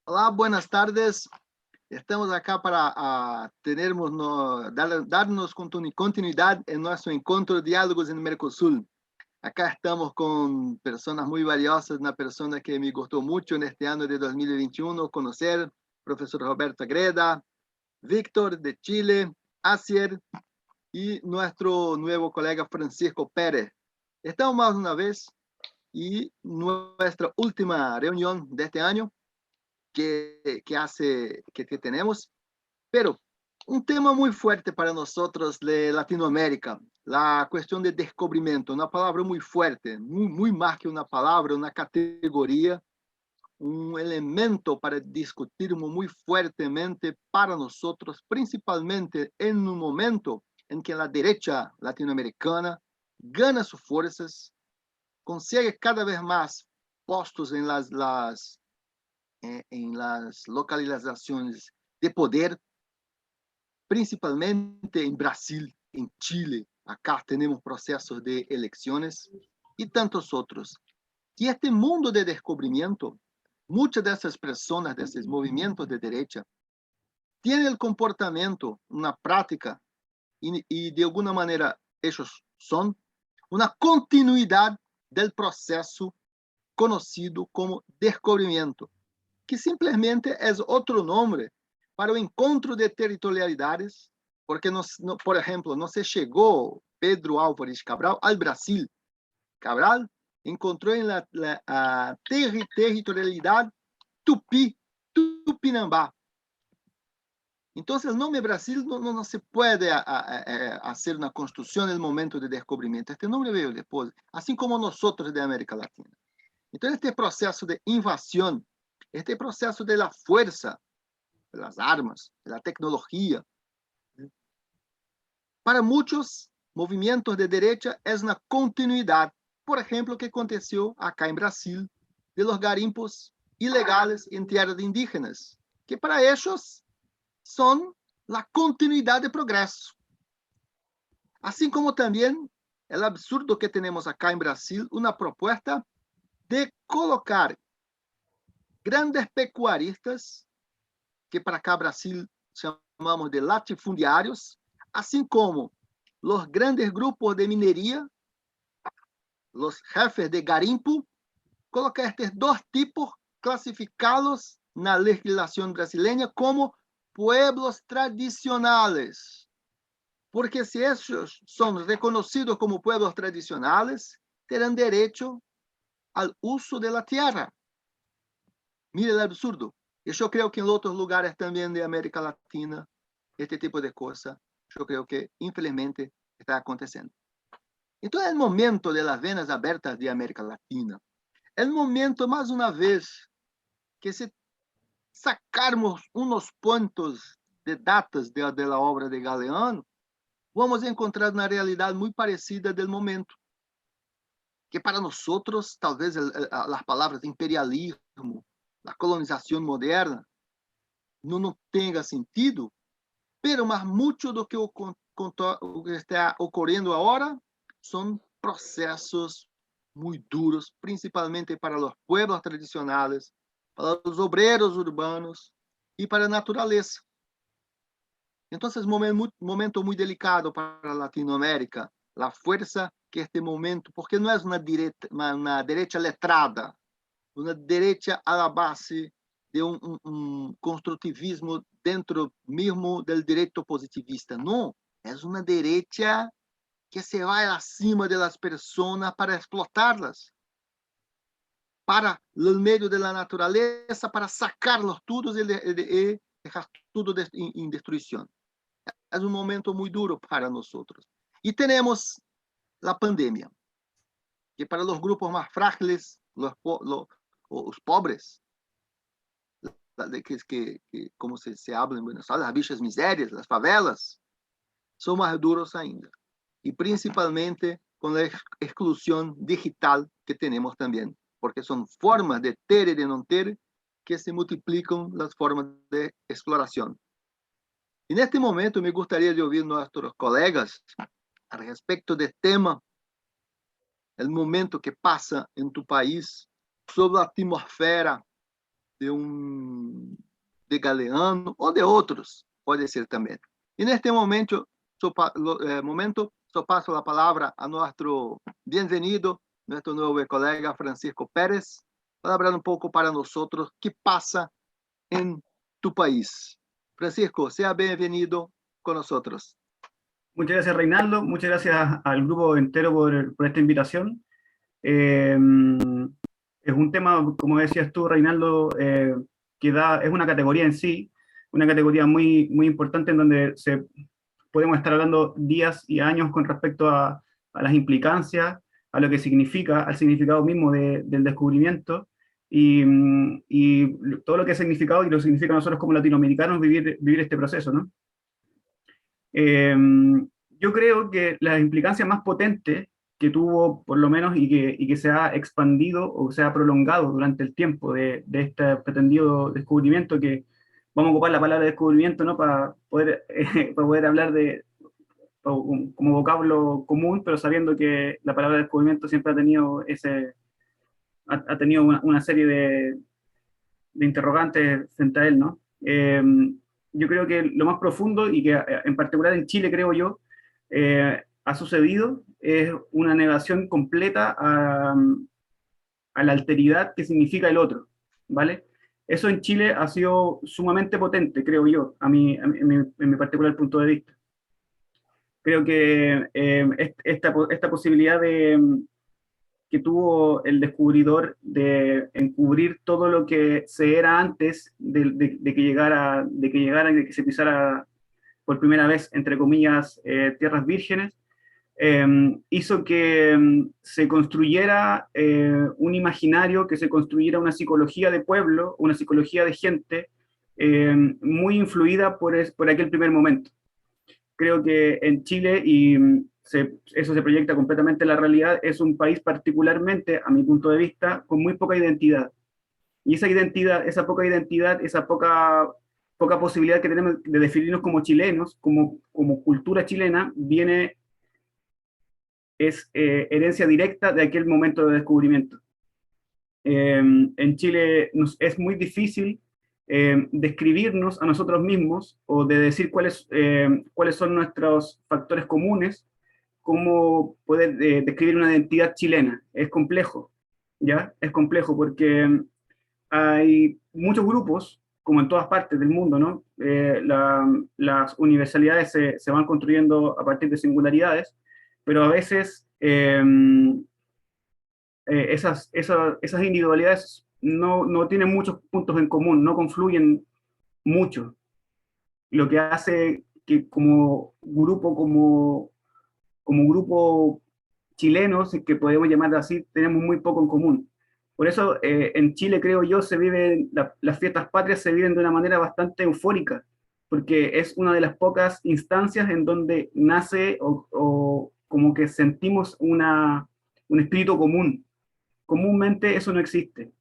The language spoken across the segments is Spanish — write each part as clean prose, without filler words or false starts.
Olá, buenas tardes. Estamos acá para darnos continuidad en nuestro encuentro Diálogos en Mercosul. Acá estamos con personas muy valiosas, una persona que me gustó mucho en este año de 2021 conocer, profesor Roberto Agreda, Víctor de Chile, Asier y nuestro nuevo colega Francisco Pérez. Estamos más una vez y nuestra última reunión de este año que tenemos, pero un tema muy fuerte para nosotros de Latinoamérica, la cuestión de descubrimiento, una palabra muy fuerte, muy más que una palabra, una categoría, un elemento para discutir muy fuertemente para nosotros, principalmente en un momento en que la derecha latinoamericana gana sus fuerzas, consigue cada vez más postos en las localizaciones de poder, principalmente en Brasil, en Chile. Acá tenemos procesos de elecciones y tantos otros. Y este mundo de descubrimiento, muchas de esas personas, de esos movimientos de derecha, tienen el comportamiento, una práctica, y de alguna manera ellos son una continuidad del proceso conocido como descubrimiento, que simplesmente é outro nome para o encontro de territorialidades, porque, por exemplo, não se chegou Pedro Álvares Cabral ao Brasil. Cabral encontrou em a territorialidade Tupi, Tupinambá. Então, o nome Brasil não se pode fazer uma construção no momento de descobrimento. Este nome veio depois, assim como nós outros de América Latina. Então, este processo de invasão, este processo de la fuerza, de las armas, de la tecnología, para muchos movimientos de derecha es una continuidad. Por ejemplo, que aconteceu acá en Brasil, de los garimpos ilegales en tierras indígenas, que para ellos son la continuidad de progreso. Así como también el absurdo que tenemos acá en Brasil, una propuesta de colocar grandes pecuaristas, que para acá Brasil chamamos de latifundiários, assim como os grandes grupos de mineria, os jefes de garimpo, colocar estes dois tipos classificados na legislação brasileira como pueblos tradicionales. Porque se esses são reconhecidos como pueblos tradicionales, terão direito ao uso de la tierra. Mira o absurdo. Eu creio que em outros lugares também de América Latina, este tipo de coisa, eu creio que, infelizmente, está acontecendo. Então, é o momento de las venas abertas de América Latina. É o momento, mais uma vez, que se sacarmos uns pontos de datas de la obra de Galeano, vamos encontrar uma realidade muito parecida do momento. Que para nós, talvez, as palavras imperialismo, a colonização moderna, não tenha sentido, mas muito do que está ocorrendo agora são processos muito duros, principalmente para os pueblos tradicionais, para os obreiros urbanos e para a natureza. Então, é um momento muito delicado para a Latinoamérica, a força que este momento, porque não é uma direita letrada, uma direita à la base de um construtivismo dentro mesmo do direito positivista. Não, é uma direita que se vai acima das pessoas para explotá-las, para o meio da natureza, para sacar-los todos e deixar tudo em destruição. É um momento muito duro para nós. E temos a pandemia, que para os grupos mais frágeis, os pobres, que como se habla em Buenos Aires, as bichas misérias, as favelas, são mais duros ainda. E principalmente com a exclusão digital que temos também, porque são formas de ter e de não ter que se multiplicam as formas de exploração. E neste momento me gostaria de ouvir nossos colegas a respeito do tema, o momento que passa em tu país, sobre a atmosfera de Galeano o de otros, puede ser también. En este momento, paso la palabra a nuestro bienvenido, nuestro nuevo colega Francisco Pérez, para hablar un poco para nosotros qué pasa en tu país. Francisco, sea bienvenido con nosotros. Muchas gracias, Reinaldo. Muchas gracias al grupo entero por esta invitación. Es un tema, como decías tú, Reinaldo, es una categoría en sí, una categoría muy, muy importante en donde podemos estar hablando días y años con respecto a las implicancias, a lo que significa, al significado mismo del descubrimiento y todo lo que ha significado y lo significa a nosotros como latinoamericanos vivir este proceso, ¿no? Eh, yo creo que las implicancias más potentes que tuvo, por lo menos, y que se ha expandido o se ha prolongado durante el tiempo de este pretendido descubrimiento, que vamos a ocupar la palabra descubrimiento, ¿no? Para poder, para poder hablar como vocablo común, pero sabiendo que la palabra descubrimiento siempre ha tenido ha tenido una serie de interrogantes frente a él, ¿no? Yo creo que lo más profundo y que en particular en Chile, creo yo, ha sucedido es una negación completa a la alteridad que significa el otro, ¿vale? Eso en Chile ha sido sumamente potente, creo yo, en mi particular punto de vista. Creo que esta posibilidad que tuvo el descubridor de encubrir todo lo que se era antes de que llegara, y de que se pisara por primera vez, entre comillas, tierras vírgenes, hizo que se construyera un imaginario, que se construyera una psicología de pueblo, una psicología de gente muy influida por aquel primer momento. Creo que en Chile, eso se proyecta completamente en la realidad, es un país particularmente, a mi punto de vista, con muy poca identidad. Y esa identidad, esa poca identidad, esa poca posibilidad que tenemos de definirnos como chilenos, como cultura chilena, es herencia directa de aquel momento de descubrimiento. En Chile es muy difícil describirnos a nosotros mismos o de decir cuáles son nuestros factores comunes, cómo poder describir una identidad chilena. Es complejo, ¿ya? Es complejo porque hay muchos grupos, como en todas partes del mundo, ¿no? Las universalidades se van construyendo a partir de singularidades, pero a veces esas individualidades no tienen muchos puntos en común, no confluyen mucho, lo que hace que como grupo chilenos, que podemos llamar así, tenemos muy poco en común. Por eso en Chile, creo yo, las fiestas patrias se viven de una manera bastante eufórica, porque es una de las pocas instancias en donde nace o como que sentimos un espíritu común. Comúnmente eso no existe.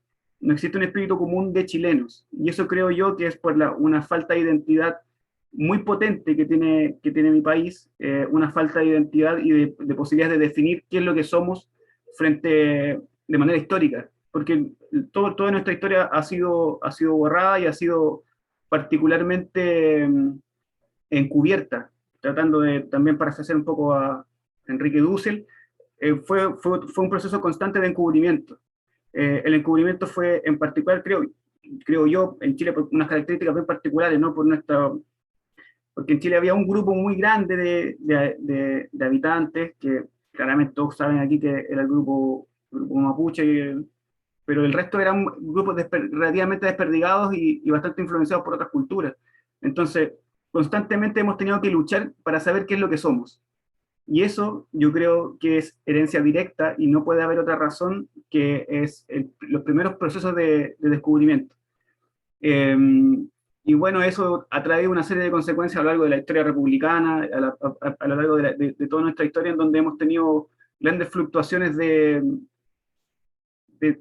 No existe un espíritu común de chilenos. Y eso creo yo que es por una falta de identidad muy potente que tiene mi país, una falta de identidad y de posibilidades de definir qué es lo que somos de manera histórica. Porque toda nuestra historia ha sido borrada y ha sido particularmente encubierta, tratando de también parafrasear un poco a Enrique Dussel. Fue un proceso constante de encubrimiento. El encubrimiento fue en particular, creo yo, en Chile por unas características bien particulares, ¿no? Porque en Chile había un grupo muy grande de habitantes, que claramente todos saben aquí que era el grupo mapuche, pero el resto eran grupos relativamente desperdigados y bastante influenciados por otras culturas. Entonces, constantemente hemos tenido que luchar para saber qué es lo que somos. Y eso yo creo que es herencia directa y no puede haber otra razón que es los primeros procesos de descubrimiento. Eh, y bueno, eso ha traído una serie de consecuencias a lo largo de la historia republicana, a lo largo de toda nuestra historia, en donde hemos tenido grandes fluctuaciones de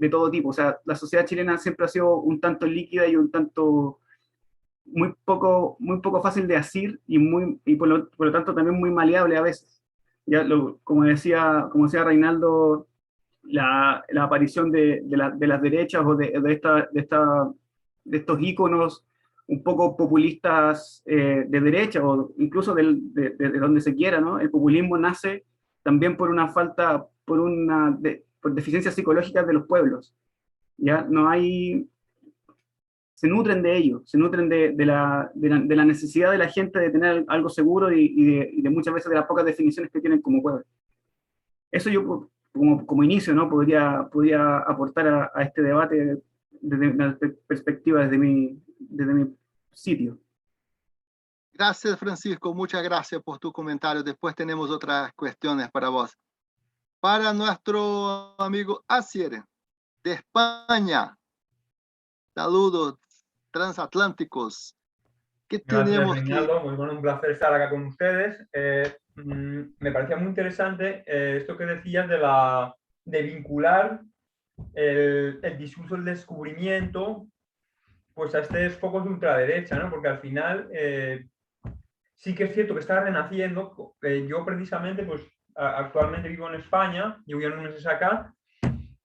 todo tipo. O sea, la sociedad chilena siempre ha sido un tanto líquida y un tanto muy poco fácil de asir y por lo tanto también muy maleable a veces. Ya como decía Reinaldo, la aparición de las derechas o de esta estos íconos un poco populistas de derecha, o incluso de donde se quiera, ¿no? El populismo nace también por una falta, por deficiencias psicológicas de los pueblos. ¿Ya? No hay, se nutren de ello, se nutren de la necesidad de la gente de tener algo seguro y de muchas veces de las pocas definiciones que tienen como pueblo. Eso yo como inicio, ¿no? podría aportar a este debate desde una perspectiva, desde mi sitio. Gracias, Francisco. Muchas gracias por tu comentario. Después tenemos otras cuestiones para vos. Para nuestro amigo Asier, de España. Saludos transatlánticos. ¿Qué Gracias, tenemos que... Reinaldo. Muy bueno, un placer estar acá con ustedes. Me parecía muy interesante esto que decías de vincular el discurso del descubrimiento pues a estos focos de ultraderecha, ¿no? Porque al final sí que es cierto que está renaciendo. Yo precisamente, pues actualmente vivo en España, llevo ya unos meses acá,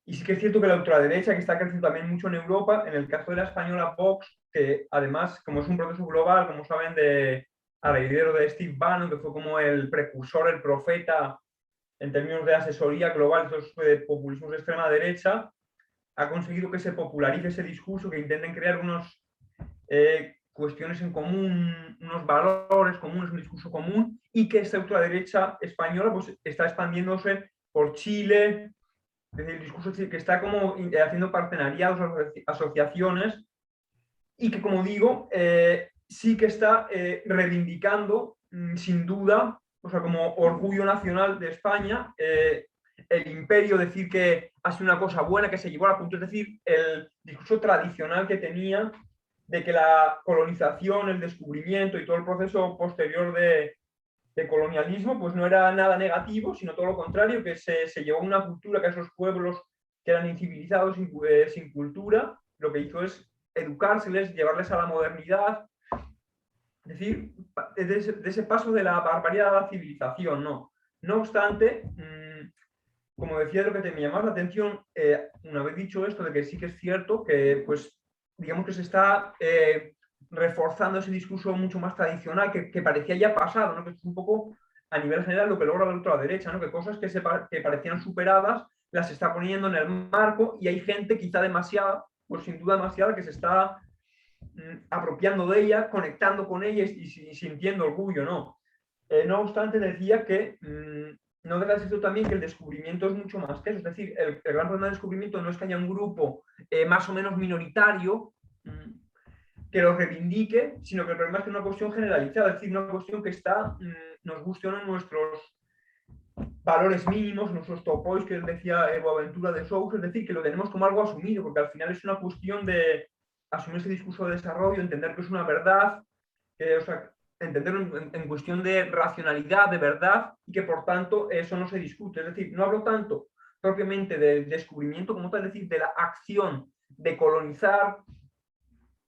y sí que es cierto que la ultraderecha, que está creciendo también mucho en Europa, en el caso de la española Vox, que además, como es un proceso global, como saben, al heredero de Steve Bannon, que fue como el precursor, el profeta en términos de asesoría global, esos populismos de extrema derecha, ha conseguido que se popularice ese discurso, que intenten crear unos cuestiones en común, unos valores comunes, un discurso común, y que esta ultraderecha española pues, está expandiéndose por Chile. Es decir, el discurso que está como haciendo partenariados, asociaciones, y que, como digo, sí que está reivindicando, sin duda, o sea, como orgullo nacional de España, el imperio, decir que ha sido una cosa buena, que se llevó a la punto, es decir, el discurso tradicional que tenía de que la colonización, el descubrimiento y todo el proceso posterior de colonialismo, pues no era nada negativo, sino todo lo contrario, que se llevó una cultura que a esos pueblos que eran incivilizados, sin cultura, lo que hizo es educárseles, llevarles a la modernidad, es decir, de ese paso de la barbaridad a la civilización, ¿no? No obstante, como decía, lo que te me llamaba la atención, una vez dicho esto, de que sí que es cierto que, pues, digamos que se está reforzando ese discurso mucho más tradicional que parecía ya pasado, ¿no? Que es un poco a nivel general lo que logra la ultraderecha, ¿no? Que cosas que parecían superadas las está poniendo en el marco, y hay gente quizá demasiada, pues sin duda demasiada, que se está apropiando de ella, conectando con ella y sintiendo orgullo, ¿no? No obstante, decía que no debe ser también que el descubrimiento es mucho más que eso. Es decir, el gran problema del descubrimiento no es que haya un grupo más o menos minoritario que lo reivindique, sino que el problema es que es una cuestión generalizada, es decir, una cuestión que está, nos guste o no, en nuestros valores mínimos, nuestros topos, que decía Boaventura de Sousa, es decir, que lo tenemos como algo asumido, porque al final es una cuestión de asumir ese discurso de desarrollo, entender que es una verdad, o sea, entenderlo en cuestión de racionalidad, de verdad, y que por tanto eso no se discute. Es decir, no hablo tanto propiamente del descubrimiento como tal, es decir, de la acción de colonizar,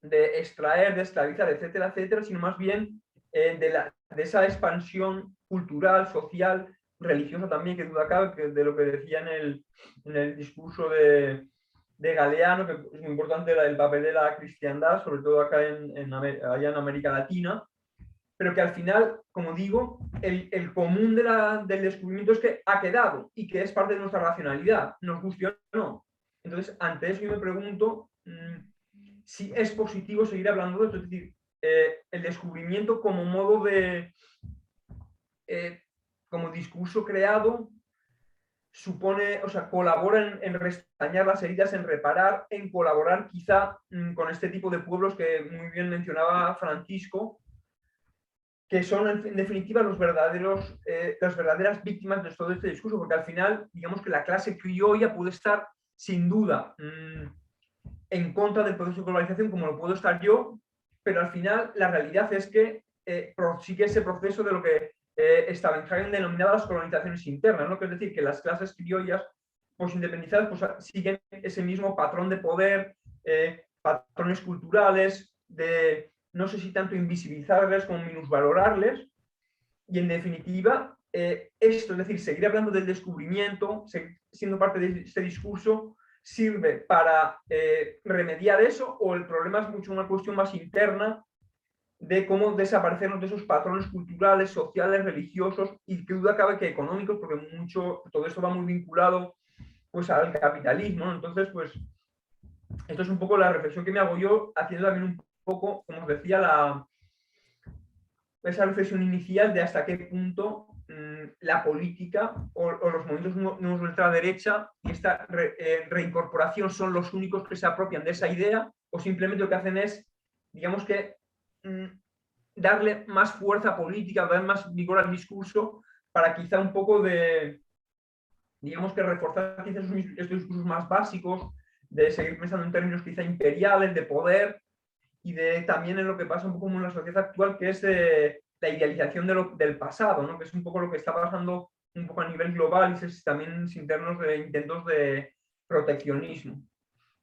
de extraer, de esclavizar, etcétera, etcétera, sino más bien de esa expansión cultural, social, religiosa también, que duda cabe, que de lo que decía en el discurso de Galeano, que es muy importante el papel de la cristiandad, sobre todo acá allá en América Latina, pero que al final, como digo, el común del descubrimiento es que ha quedado y que es parte de nuestra racionalidad, nos guste o no. Entonces, ante eso yo me pregunto si es positivo seguir hablando de esto, es decir, el descubrimiento como modo de, como discurso creado, supone, o sea, colabora en restañar las heridas, en reparar, en colaborar quizá con este tipo de pueblos que muy bien mencionaba Francisco, que son en definitiva las verdaderas víctimas de todo este discurso, porque al final, digamos que la clase criolla puede estar sin duda en contra del proceso de globalización, como lo puedo estar yo, pero al final la realidad es que prosigue ese proceso de lo que Stavenhagen denominaba las colonizaciones internas, ¿no? Que es decir, que las clases criollas, pues independizadas, pues siguen ese mismo patrón de poder, patrones culturales, de no sé si tanto invisibilizarles como minusvalorarles, y en definitiva, esto, es decir, seguir hablando del descubrimiento, seguir siendo parte de este discurso, sirve para remediar eso, o el problema es mucho una cuestión más interna de cómo desaparecernos de esos patrones culturales, sociales, religiosos y que duda cabe que económicos, porque todo esto va muy vinculado pues al capitalismo, ¿no? Entonces, pues esto es un poco la reflexión que me hago yo, haciendo también un poco, como os decía, esa reflexión inicial de hasta qué punto la política o los movimientos nuevos de ultraderecha y esta reincorporación son los únicos que se apropian de esa idea, o simplemente lo que hacen es, digamos que, darle más fuerza política, dar más vigor al discurso para quizá un poco de, digamos que reforzar quizá estos discursos más básicos, de seguir pensando en términos quizá imperiales, de poder, y de también en lo que pasa un poco como en la sociedad actual, que es la idealización del pasado, ¿no? Que es un poco lo que está pasando un poco a nivel global y también internos de intentos de proteccionismo.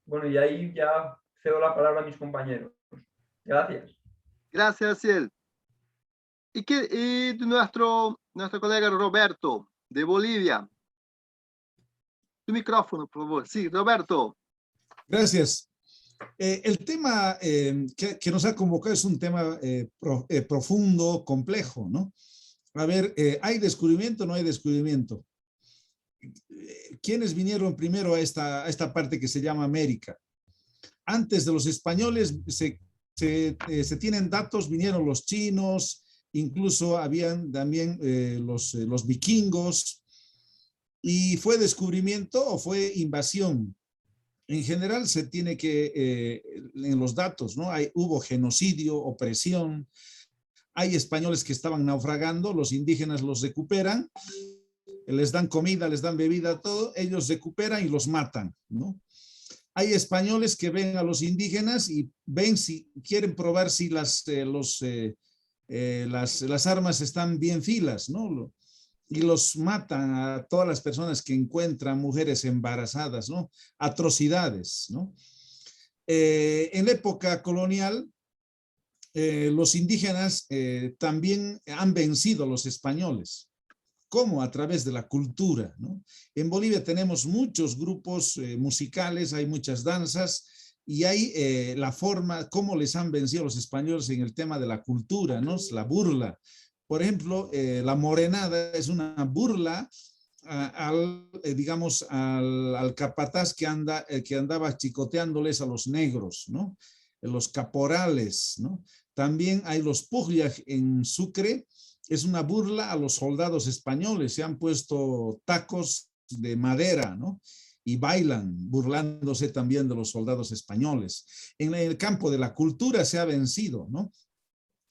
Bueno, y ahí ya cedo la palabra a mis compañeros. Gracias. Gracias, Ciel. Y nuestro colega Roberto, de Bolivia. Tu micrófono, por favor. Sí, Roberto. Gracias. El tema que nos ha convocado es un tema profundo, complejo, ¿no? A ver, ¿hay descubrimiento o no hay descubrimiento? ¿Quiénes vinieron primero a esta parte que se llama América? Antes de los españoles se tienen datos, vinieron los chinos, incluso habían también los vikingos. ¿Y fue descubrimiento o fue invasión? En general se tiene que, en los datos, ¿no? Hubo genocidio, opresión, hay españoles que estaban naufragando, los indígenas los recuperan, les dan comida, les dan bebida, todo, ellos recuperan y los matan, ¿no? Hay españoles que ven a los indígenas y ven si quieren probar si las armas están bien filas, ¿no? Y los matan a todas las personas que encuentran mujeres embarazadas, ¿no? Atrocidades, ¿no? En la época colonial, los indígenas también han vencido a los españoles. ¿Cómo? A través de la cultura, ¿no? En Bolivia tenemos muchos grupos musicales, hay muchas danzas, y hay la forma, cómo les han vencido los españoles en el tema de la cultura, ¿no? La burla. Por ejemplo, la morenada es una burla digamos, al capataz que andaba chicoteándoles a los negros, ¿no? Los caporales, ¿no? También hay los pujllaj en Sucre, es una burla a los soldados españoles, se han puesto tacos de madera, ¿no? Y bailan, burlándose también de los soldados españoles. En el campo de la cultura se ha vencido, ¿no?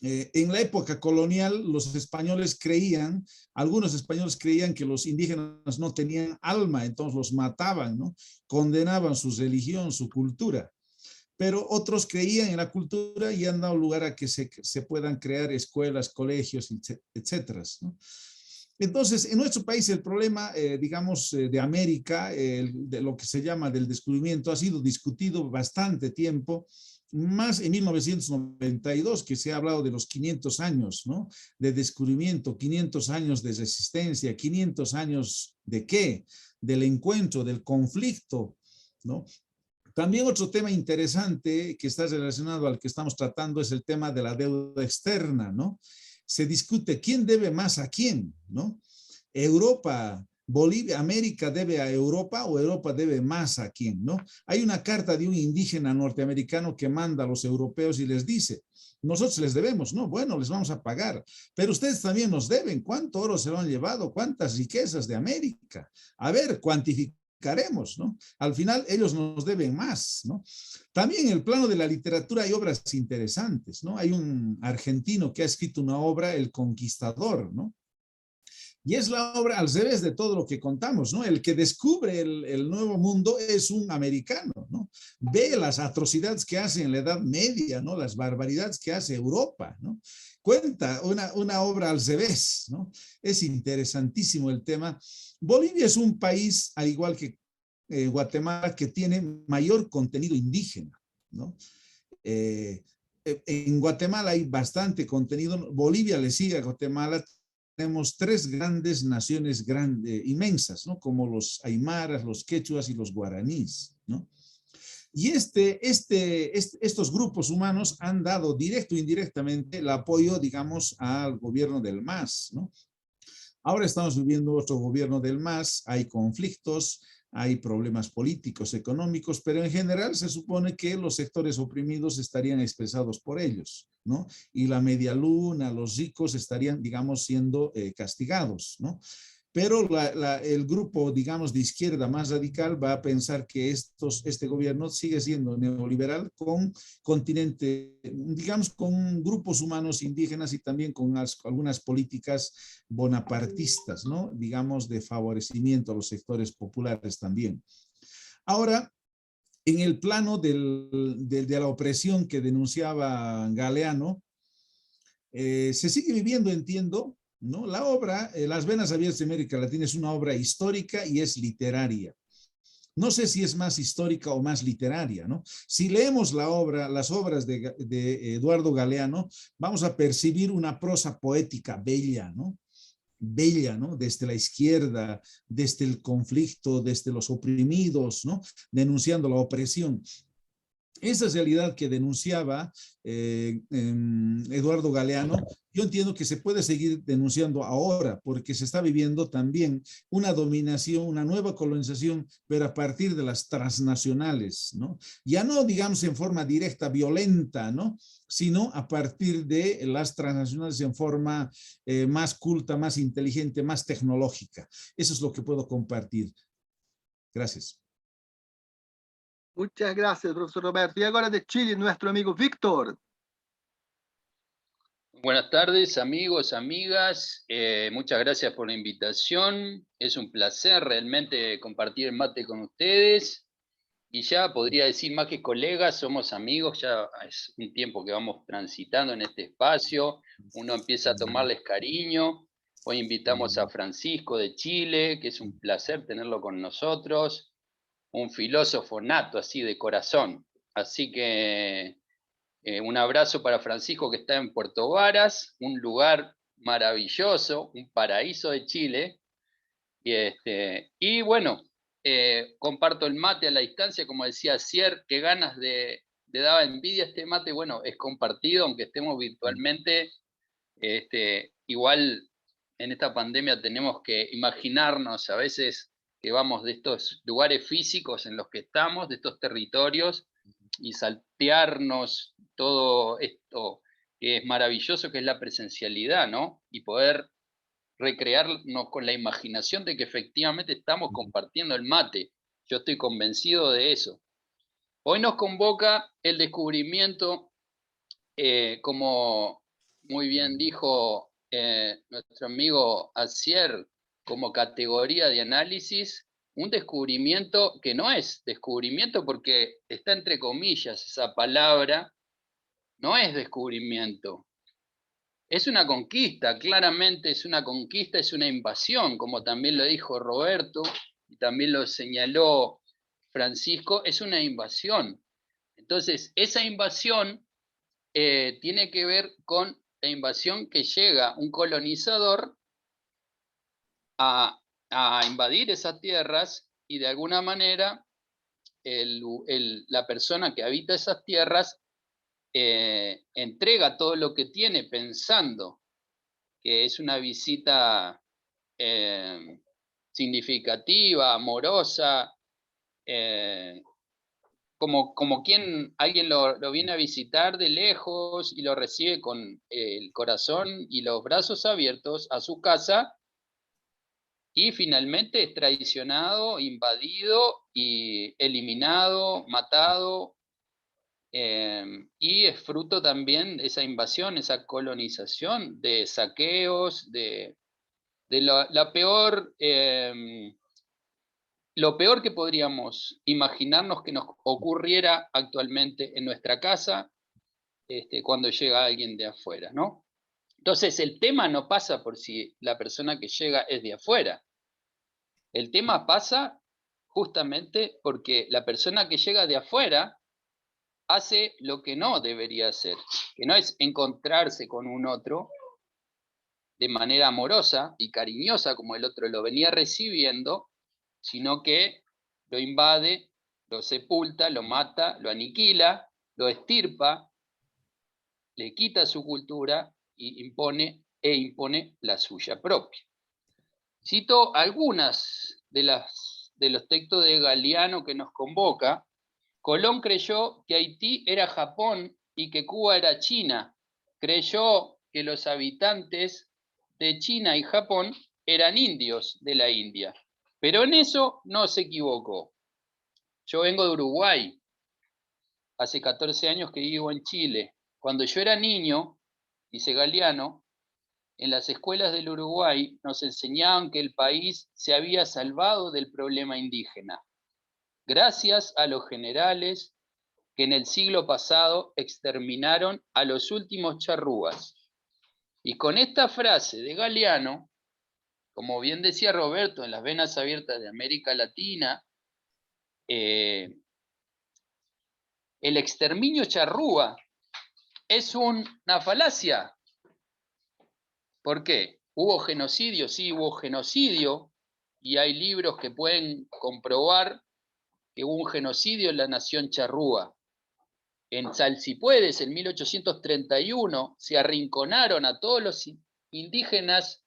En la época colonial, los españoles creían, algunos españoles creían que los indígenas no tenían alma, entonces los mataban, ¿no? Condenaban su religión, su cultura. Pero otros creían en la cultura y han dado lugar a que se puedan crear escuelas, colegios, etcétera, ¿no? Entonces, en nuestro país el problema, digamos, de América, de lo que se llama del descubrimiento, ha sido discutido bastante tiempo, más en 1992, que se ha hablado de los 500 años, ¿no? De descubrimiento, 500 años de resistencia, 500 años de ¿qué? Del encuentro, del conflicto, ¿no? También otro tema interesante que está relacionado al que estamos tratando es el tema de la deuda externa, ¿no? Se discute quién debe más a quién, ¿no? Europa, Bolivia, América debe a Europa o Europa debe más a quién, ¿no? Hay una carta de un indígena norteamericano que manda a los europeos y les dice, nosotros les debemos, no, bueno, les vamos a pagar, pero ustedes también nos deben, ¿cuánto oro se lo han llevado? ¿Cuántas riquezas de América? A ver, cuantificaremos, ¿no? Al final ellos nos deben más, ¿no? También en el plano de la literatura hay obras interesantes, ¿no? Hay un argentino que ha escrito una obra, El Conquistador, ¿no? Y es la obra al revés de todo lo que contamos, ¿no? El que descubre el nuevo mundo es un americano, ¿no? Ve las atrocidades que hace en la Edad Media, ¿no? Las barbaridades que hace Europa, ¿no? Cuenta una obra al revés, ¿no? Es interesantísimo el tema. Bolivia es un país, al igual que Guatemala, que tiene mayor contenido indígena, ¿no? En Guatemala hay bastante contenido. Bolivia le sigue a Guatemala, tenemos tres grandes naciones inmensas, ¿no? Como los aymaras, los quechuas y los guaraníes, ¿no? Y estos grupos humanos han dado directo o indirectamente el apoyo, digamos, al gobierno del MAS, ¿no? Ahora estamos viviendo otro gobierno del MAS, hay conflictos, hay problemas políticos, económicos, pero en general se supone que los sectores oprimidos estarían expresados por ellos, ¿no? Y la media luna, los ricos estarían, digamos, siendo castigados, ¿no? Pero el grupo, digamos, de izquierda más radical va a pensar que este gobierno sigue siendo neoliberal con continente, digamos, con grupos humanos indígenas y también con algunas políticas bonapartistas, ¿no? Digamos, de favorecimiento a los sectores populares también. Ahora, en el plano de la opresión que denunciaba Galeano, se sigue viviendo, entiendo, ¿no? La obra, Las Venas Abiertas de América Latina, es una obra histórica y es literaria. No sé si es más histórica o más literaria, ¿no? Si leemos las obras de Eduardo Galeano, vamos a percibir una prosa poética bella, ¿no? Bella, ¿no? Desde la izquierda, desde el conflicto, desde los oprimidos, ¿no? Denunciando la opresión. Esa realidad que denunciaba Eduardo Galeano, yo entiendo que se puede seguir denunciando ahora, porque se está viviendo también una dominación, una nueva colonización, pero a partir de las transnacionales, ¿no? Ya no, digamos, en forma directa, violenta, ¿no? Sino a partir de las transnacionales en forma más culta, más inteligente, más tecnológica. Eso es lo que puedo compartir. Gracias. Muchas gracias, profesor Roberto. Y ahora de Chile, nuestro amigo Víctor. Buenas tardes, amigos, amigas. Muchas gracias por la invitación. Es un placer realmente compartir el mate con ustedes. Y ya podría decir más que colegas, somos amigos. Ya es un tiempo que vamos transitando en este espacio. Uno empieza a tomarles cariño. Hoy invitamos a Francisco de Chile, que es un placer tenerlo con nosotros. Un filósofo nato, así de corazón. Así que un abrazo para Francisco, que está en Puerto Varas, un lugar maravilloso, un paraíso de Chile. Y bueno, comparto el mate a la distancia, como decía Cier, qué ganas de daba envidia este mate. Bueno, es compartido, aunque estemos virtualmente. Igual en esta pandemia tenemos que imaginarnos a veces que vamos de estos lugares físicos en los que estamos, de estos territorios, y saltearnos todo esto que es maravilloso, que es la presencialidad, ¿no? Y poder recrearnos con la imaginación de que efectivamente estamos compartiendo el mate. Yo estoy convencido de eso. Hoy nos convoca el descubrimiento, como muy bien dijo nuestro amigo Asier, como categoría de análisis, un descubrimiento que no es descubrimiento porque está entre comillas esa palabra, no es descubrimiento. Es una conquista, claramente es una conquista, es una invasión, como también lo dijo Roberto y también lo señaló Francisco, es una invasión. Entonces, esa invasión tiene que ver con la invasión que llega un colonizador a invadir esas tierras y de alguna manera la persona que habita esas tierras entrega todo lo que tiene pensando que es una visita significativa, amorosa, como quien alguien lo viene a visitar de lejos y lo recibe con el corazón y los brazos abiertos a su casa, y finalmente es traicionado, invadido y eliminado, matado, y es fruto también de esa invasión, esa colonización, de saqueos, de la peor, lo peor que podríamos imaginarnos que nos ocurriera actualmente en nuestra casa cuando llega alguien de afuera, ¿no? Entonces, el tema no pasa por si la persona que llega es de afuera. El tema pasa justamente porque la persona que llega de afuera hace lo que no debería hacer, que no es encontrarse con un otro de manera amorosa y cariñosa, como el otro lo venía recibiendo, sino que lo invade, lo sepulta, lo mata, lo aniquila, lo extirpa, le quita su cultura y impone la suya propia. Cito algunas de los textos de Galeano que nos convoca. Colón creyó que Haití era Japón y que Cuba era China. Creyó que los habitantes de China y Japón eran indios de la India. Pero en eso no se equivocó. Yo vengo de Uruguay. Hace 14 años que vivo en Chile. Cuando yo era niño, dice Galeano, en las escuelas del Uruguay nos enseñaban que el país se había salvado del problema indígena, gracias a los generales que en el siglo pasado exterminaron a los últimos charrúas. Y con esta frase de Galeano, como bien decía Roberto, en las venas abiertas de América Latina, el exterminio charrúa es una falacia. ¿Por qué? ¿Hubo genocidio? Sí, hubo genocidio, y hay libros que pueden comprobar que hubo un genocidio en la nación charrúa. En Salsipuedes, en 1831, se arrinconaron a todos los indígenas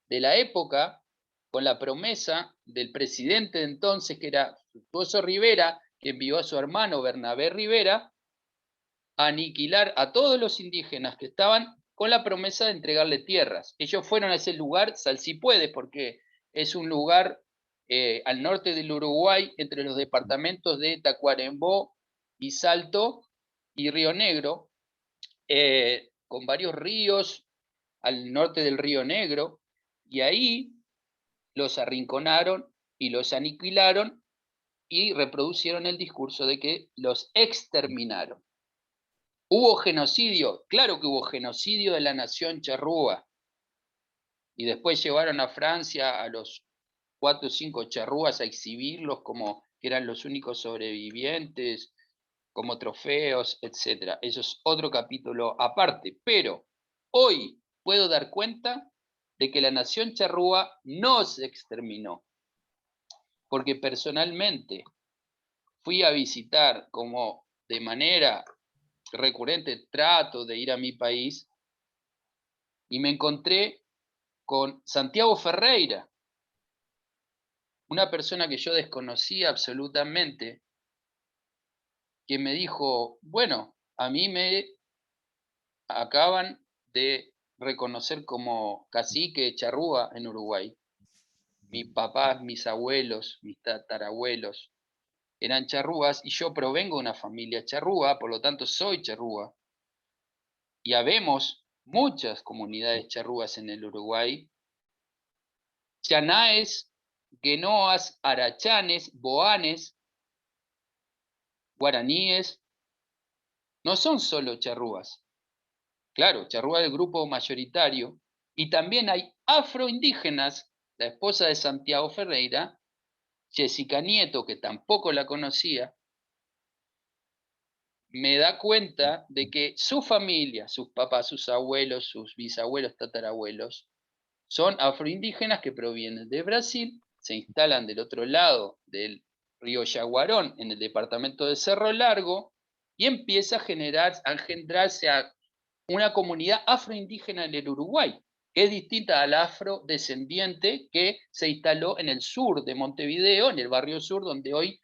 de la época con la promesa del presidente de entonces, que era Fructuoso Rivera, que envió a su hermano Bernabé Rivera a aniquilar a todos los indígenas que estaban con la promesa de entregarle tierras. Ellos fueron a ese lugar, Salsipuedes, porque es un lugar al norte del Uruguay, entre los departamentos de Tacuarembó y Salto y Río Negro, con varios ríos al norte del Río Negro, y ahí los arrinconaron y los aniquilaron y reproducieron el discurso de que los exterminaron. ¿Hubo genocidio? Claro que hubo genocidio de la nación charrúa. Y después llevaron a Francia a los 4 o 5 charrúas a exhibirlos como que eran los únicos sobrevivientes, como trofeos, etc. Eso es otro capítulo aparte. Pero hoy puedo dar cuenta de que la nación charrúa no se exterminó. Porque personalmente fui a visitar, como de manera recurrente trato de ir a mi país, y me encontré con Santiago Ferreira, una persona que yo desconocía absolutamente, que me dijo, bueno, a mí me acaban de reconocer como cacique charrúa en Uruguay. Mis papás, mis abuelos, mis tatarabuelos eran charrúas, y yo provengo de una familia charrúa, por lo tanto soy charrúa. Y habemos muchas comunidades charrúas en el Uruguay: chanaes, guenoas, arachanes, boanes, guaraníes. No son solo charrúas. Claro, charrúa es el grupo mayoritario, y también hay afroindígenas. La esposa de Santiago Ferreira, Jessica Nieto, que tampoco la conocía, me da cuenta de que su familia, sus papás, sus abuelos, sus bisabuelos, tatarabuelos, son afroindígenas que provienen de Brasil, se instalan del otro lado del río Yaguarón, en el departamento de Cerro Largo, y empieza a engendrarse a una comunidad afroindígena en el Uruguay, que es distinta a la afrodescendiente que se instaló en el sur de Montevideo, en el barrio sur, donde hoy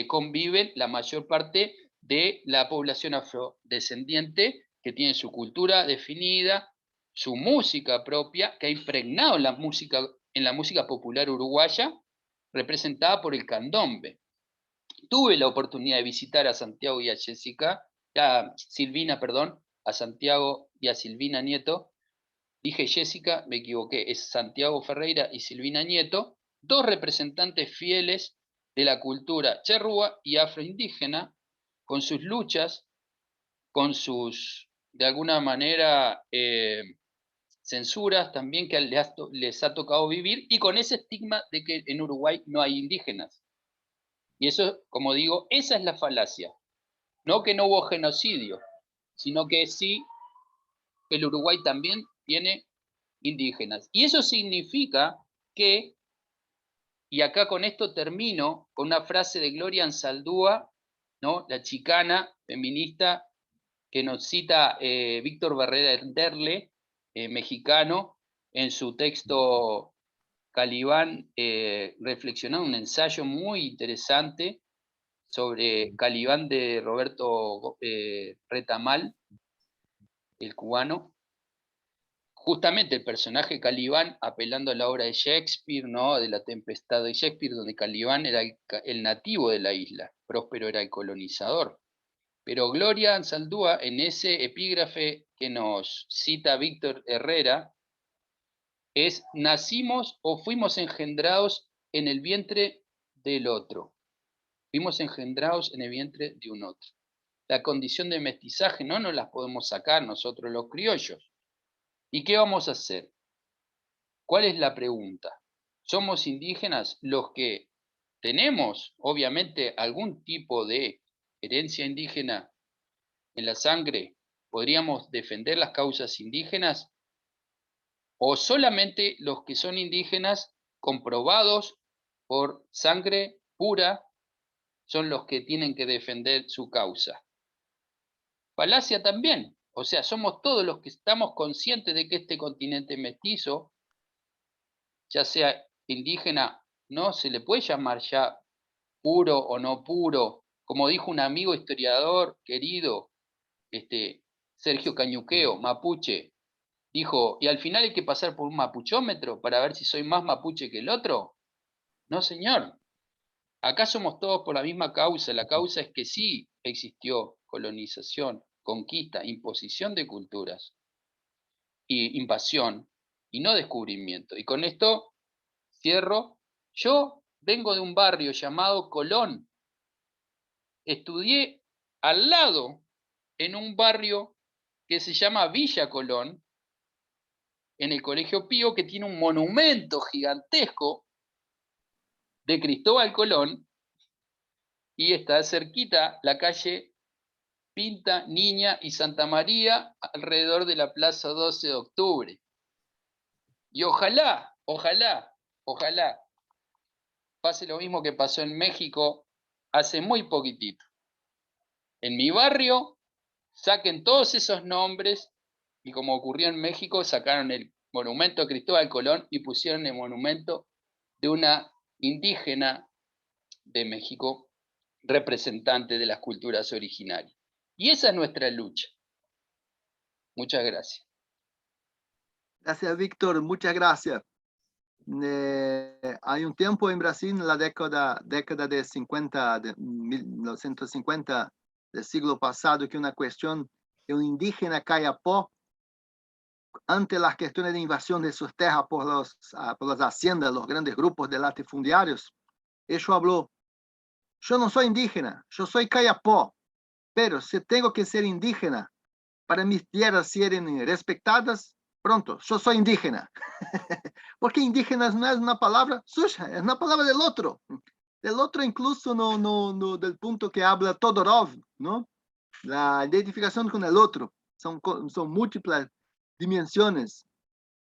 conviven la mayor parte de la población afrodescendiente, que tiene su cultura definida, su música propia, que ha impregnado en la música popular uruguaya, representada por el candombe. Tuve la oportunidad de visitar a Santiago y a Silvina, a Santiago y a Silvina Nieto. Dije Jessica, me equivoqué, es Santiago Ferreira y Silvina Nieto, dos representantes fieles de la cultura charrúa y afroindígena, con sus luchas, con sus, de alguna manera, censuras también que les ha tocado vivir, y con ese estigma de que en Uruguay no hay indígenas. Y eso, como digo, esa es la falacia. No que no hubo genocidio, sino que sí, el Uruguay también tiene indígenas. Y eso significa que, y acá con esto termino, con una frase de Gloria Anzaldúa, ¿no? La chicana feminista que nos cita Víctor Verderle, mexicano, en su texto Calibán, reflexionando un ensayo muy interesante sobre Calibán de Roberto Retamal, el cubano. Justamente el personaje Calibán, apelando a la obra de Shakespeare, ¿no? De La Tempestad de Shakespeare, donde Calibán era el nativo de la isla, Próspero era el colonizador. Pero Gloria Anzaldúa, en ese epígrafe que nos cita Víctor Herrera, es: nacimos o fuimos engendrados en el vientre del otro. Fuimos engendrados en el vientre de un otro. La condición de mestizaje no nos las podemos sacar nosotros los criollos. ¿Y qué vamos a hacer? ¿Cuál es la pregunta? ¿Somos indígenas los que tenemos, obviamente, algún tipo de herencia indígena en la sangre? ¿Podríamos defender las causas indígenas? ¿O solamente los que son indígenas comprobados por sangre pura son los que tienen que defender su causa? Falacia también. O sea, somos todos los que estamos conscientes de que este continente mestizo, ya sea indígena, no se le puede llamar ya puro o no puro. Como dijo un amigo historiador querido, Sergio Cañuqueo, mapuche, dijo: ¿y al final hay que pasar por un mapuchómetro para ver si soy más mapuche que el otro? No, señor. Acá somos todos por la misma causa. La causa es que sí existió colonización, conquista, imposición de culturas y invasión, y no descubrimiento. Y con esto cierro. Yo vengo de un barrio llamado Colón. Estudié al lado, en un barrio que se llama Villa Colón, en el Colegio Pío, que tiene un monumento gigantesco de Cristóbal Colón, y está cerquita la calle Pinta, Niña y Santa María, alrededor de la Plaza 12 de Octubre. Y ojalá pase lo mismo que pasó en México hace muy poquitito. En mi barrio saquen todos esos nombres, y como ocurrió en México, sacaron el monumento a Cristóbal Colón y pusieron el monumento de una indígena de México, representante de las culturas originarias. Y esa es nuestra lucha. Muchas gracias. Gracias, Víctor. Muchas gracias. Hay un tiempo en Brasil, en la década de 50, de 1950 del siglo pasado, que una cuestión de un indígena Kayapó, ante las cuestiones de invasión de sus tierras por las haciendas, los grandes grupos de latifundiarios, ellos habló: yo no soy indígena, yo soy Kayapó, pero si tengo que ser indígena para mis tierras serem respetadas, pronto, yo soy indígena. Porque indígena no es una palabra suya, es una palabra del otro. Del otro incluso no, del punto que habla Todorov, ¿no? La identificación con el otro. Son múltiples dimensiones.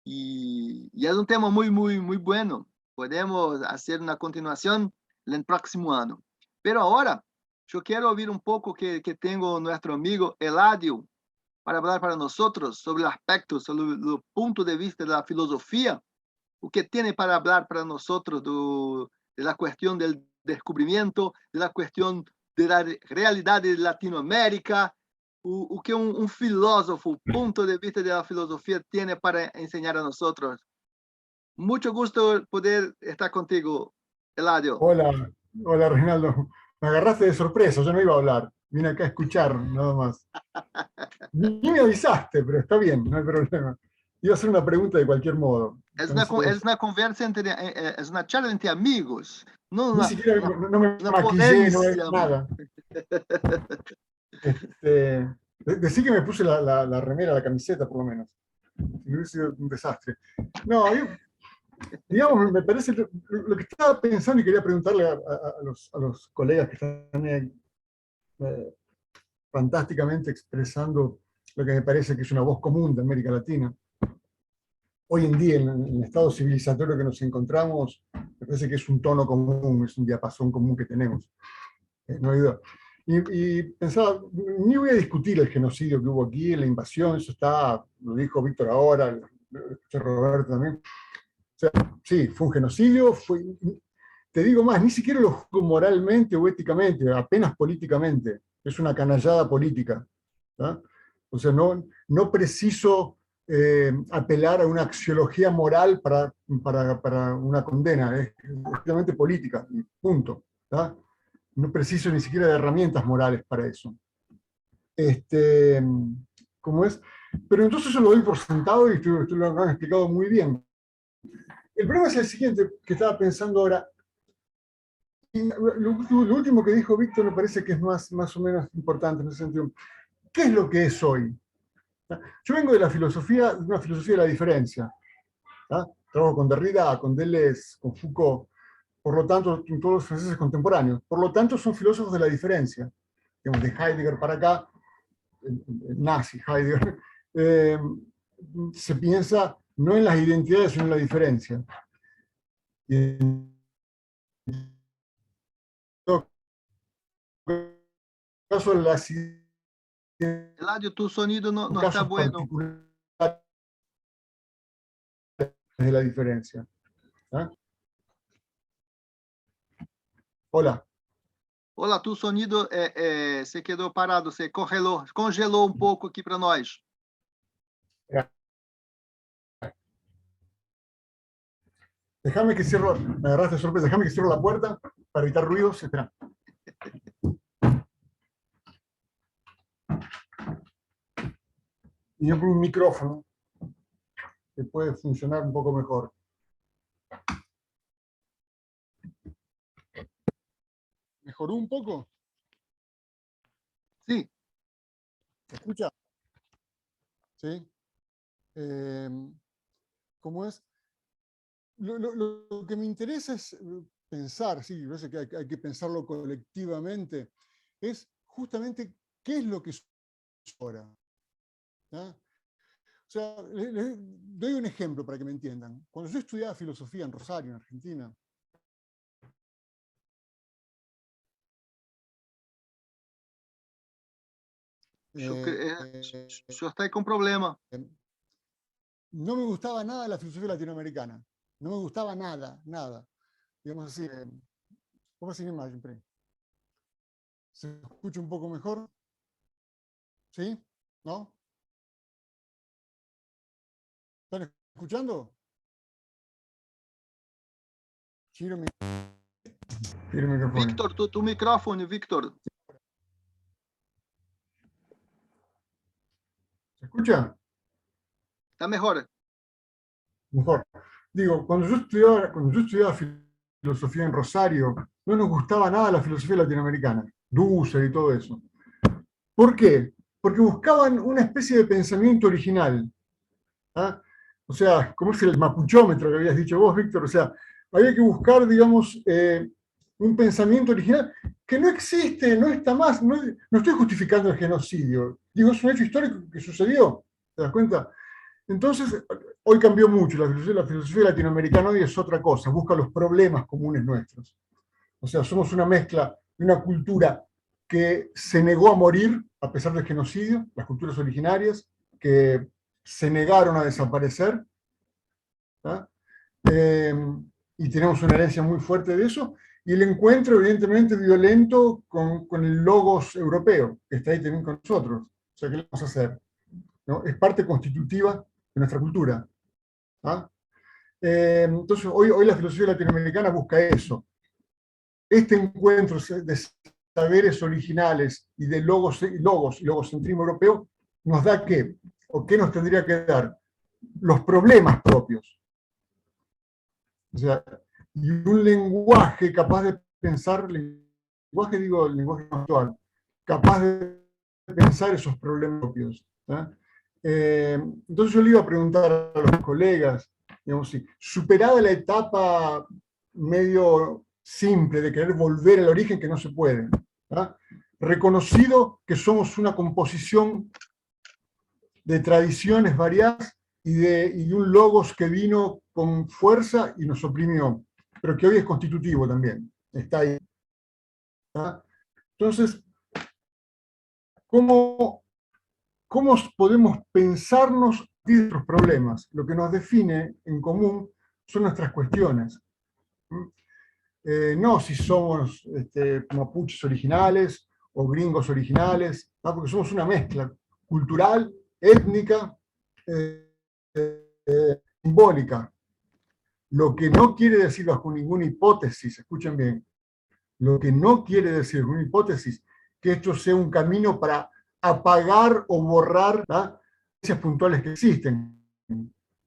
Y es un tema muy bueno. Podemos hacer una continuación el próximo año. Pero ahora, yo quiero oír un poco que tengo nuestro amigo Eladio para hablar para nosotros sobre aspectos, sobre el punto de vista de la filosofía, o que tiene para hablar para nosotros de la cuestión del descubrimiento, de la cuestión de la realidad de Latinoamérica, o que un filósofo, punto de vista de la filosofía tiene para enseñar a nosotros. Mucho gusto poder estar contigo, Eladio. Hola, hola Reinaldo. Me agarraste de sorpresa, yo no iba a hablar. Vine acá a escuchar, nada más. Ni me avisaste, pero está bien, no hay problema. Iba a hacer una pregunta de cualquier modo. Es una conversa es una charla entre amigos. No ni siquiera no me maquillé, no nada. Decí que me puse la remera, la camiseta, por lo menos. Si no hubiese sido un desastre. No, digamos, me parece lo que estaba pensando y quería preguntarle a los colegas que están ahí, fantásticamente expresando lo que me parece que es una voz común de América Latina. hoy en día, en el estado civilizatorio que nos encontramos, me parece que es un tono común, es un diapasón común que tenemos. No hay duda. Y pensaba, ni voy a discutir el genocidio que hubo aquí, la invasión, eso está, lo dijo Víctor ahora, lo escuché Roberto también. O sea, sí, fue un genocidio, te digo más, ni siquiera lo juzgo moralmente o éticamente, apenas políticamente, es una canallada política. ¿tá? O sea, no preciso apelar a una axiología moral para una condena, es estrictamente política, y punto. ¿tá? No preciso ni siquiera de herramientas morales para eso. ¿Cómo es? Pero entonces eso lo doy por sentado y ustedes lo han explicado muy bien. El problema es el siguiente, que estaba pensando ahora. Lo último que dijo Víctor me parece que es más o menos importante en ese sentido. ¿Qué es lo que es hoy? Yo vengo de una filosofía de la diferencia. Trabajo con Derrida, con Deleuze, con Foucault. Por lo tanto, todos los franceses contemporáneos. Por lo tanto, son filósofos de la diferencia. Digamos, de Heidegger para acá, el nazi Heidegger, se piensa no en las identidades, sino en la diferencia. Y en todo caso, las Eladio, tu sonido no está casos bueno. particulares de la diferencia. Hola. Olá, tu sonido se quedou parado, se congelou um pouco aqui para nós. Déjame que cierro, me agarraste de sorpresa, déjame que cierro la puerta para evitar ruidos. Espera. Y yo con un micrófono que puede funcionar un poco mejor. ¿Mejoró un poco? Sí. ¿Se escucha? ¿Sí? ¿Cómo es? Lo que me interesa es pensar, sí, yo sé que hay que pensarlo colectivamente, es justamente qué es lo que es ahora. O sea, les doy un ejemplo para que me entiendan. Cuando yo estudiaba filosofía en Rosario, en Argentina, O senhor está aí com problema. no me gustaba nada la filosofía latinoamericana. No me gustaba nada. Digamos así, pongo sin imagen, pre. ¿Se escucha un poco mejor? ¿Sí? ¿No? ¿Están escuchando? Giro mi micrófono. Victor, tu microfone, Victor. ¿Se escucha? Está melhor. Mejor. Digo, cuando yo estudiaba filosofía en Rosario, no nos gustaba nada la filosofía latinoamericana, Dussel y todo eso. ¿Por qué? Porque buscaban una especie de pensamiento original. O sea, como es el mapuchómetro que habías dicho vos, Víctor, o sea, había que buscar, digamos, un pensamiento original que no existe, no está más, no estoy justificando el genocidio, digo, es un hecho histórico que sucedió, ¿te das cuenta? Entonces, hoy cambió mucho, la filosofía latinoamericana hoy es otra cosa, busca los problemas comunes nuestros. O sea, somos una mezcla de una cultura que se negó a morir a pesar del genocidio, las culturas originarias, que se negaron a desaparecer, y tenemos una herencia muy fuerte de eso, y el encuentro evidentemente violento con el logos europeo, que está ahí también con nosotros. O sea, ¿qué le vamos a hacer? ¿No? Es parte constitutiva de nuestra cultura. Entonces, hoy la filosofía latinoamericana busca eso. Este encuentro de saberes originales y de logocentrismo europeo nos da ¿qué? ¿O qué nos tendría que dar? Los problemas propios. O sea, y un lenguaje capaz de pensar, el lenguaje actual, capaz de pensar esos problemas propios. Entonces yo le iba a preguntar a los colegas, digamos, si superada la etapa medio simple de querer volver al origen, que no se puede, reconocido que somos una composición de tradiciones variadas, y un logos que vino con fuerza y nos oprimió, pero que hoy es constitutivo también, está ahí. ¿Ah? Entonces, ¿cómo podemos pensarnos de nuestros problemas? Lo que nos define en común son nuestras cuestiones. No si somos mapuches originales o gringos originales, ¿no? Porque somos una mezcla cultural, étnica, simbólica. Lo que no quiere decir bajo ninguna hipótesis, escuchen bien, lo que no quiere decir bajo una hipótesis que esto sea un camino para apagar o borrar las diferencias puntuales que existen.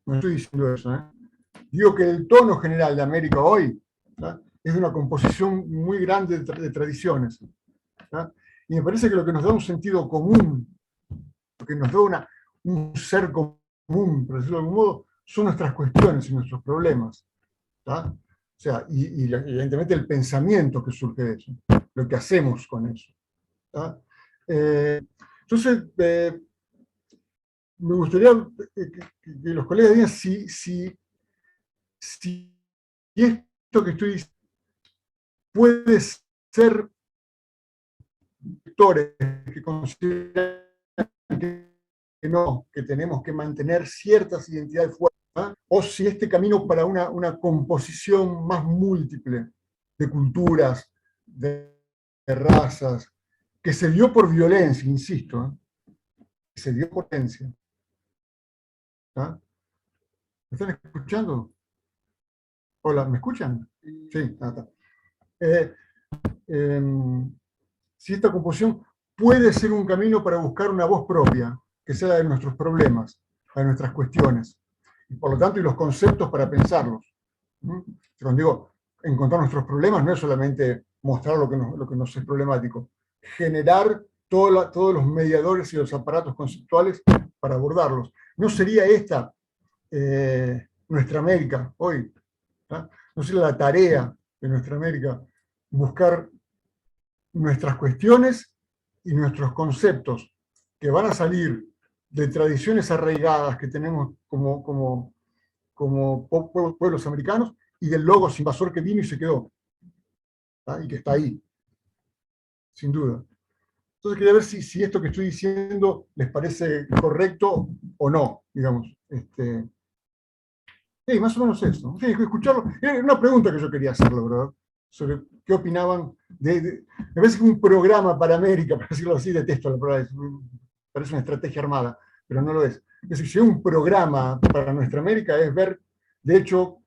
No estoy diciendo eso. Digo que el tono general de América hoy, ¿no?, es de una composición muy grande de tradiciones. ¿No? Y me parece que lo que nos da un sentido común, lo que nos da un ser común, por decirlo de algún modo, son nuestras cuestiones y nuestros problemas. ¿No? O sea, y evidentemente el pensamiento que surge de eso, lo que hacemos con eso. ¿No? Entonces, me gustaría que los colegas digan si esto que estoy diciendo puede ser sectores que consideran que no, que tenemos que mantener ciertas identidades fuertes, ¿no? O si este camino para una composición más múltiple de culturas, de razas, que se dio por violencia, insisto, que se dio por violencia. ¿Me están escuchando? Hola, ¿me escuchan? Sí, está. Si esta composición puede ser un camino para buscar una voz propia, que sea de nuestros problemas, de nuestras cuestiones, y por lo tanto, y los conceptos para pensarlos. Cuando digo encontrar nuestros problemas, no es solamente mostrar lo que nos es problemático, generar todos los mediadores y los aparatos conceptuales para abordarlos. ¿No sería esta nuestra América hoy? ¿No sería la tarea de nuestra América buscar nuestras cuestiones y nuestros conceptos que van a salir de tradiciones arraigadas que tenemos como pueblos americanos y del logos invasor que vino y se quedó, y que está ahí, sin duda? Entonces quería ver si esto que estoy diciendo les parece correcto o no, digamos. Sí, más o menos eso. Sí, escucharlo. Era una pregunta que yo quería hacerlo, ¿verdad? Sobre qué opinaban me parece que un programa para América, para decirlo así, detesto la palabra, parece una estrategia armada, pero no lo es. Es decir, si hay un programa para nuestra América es ver, de hecho,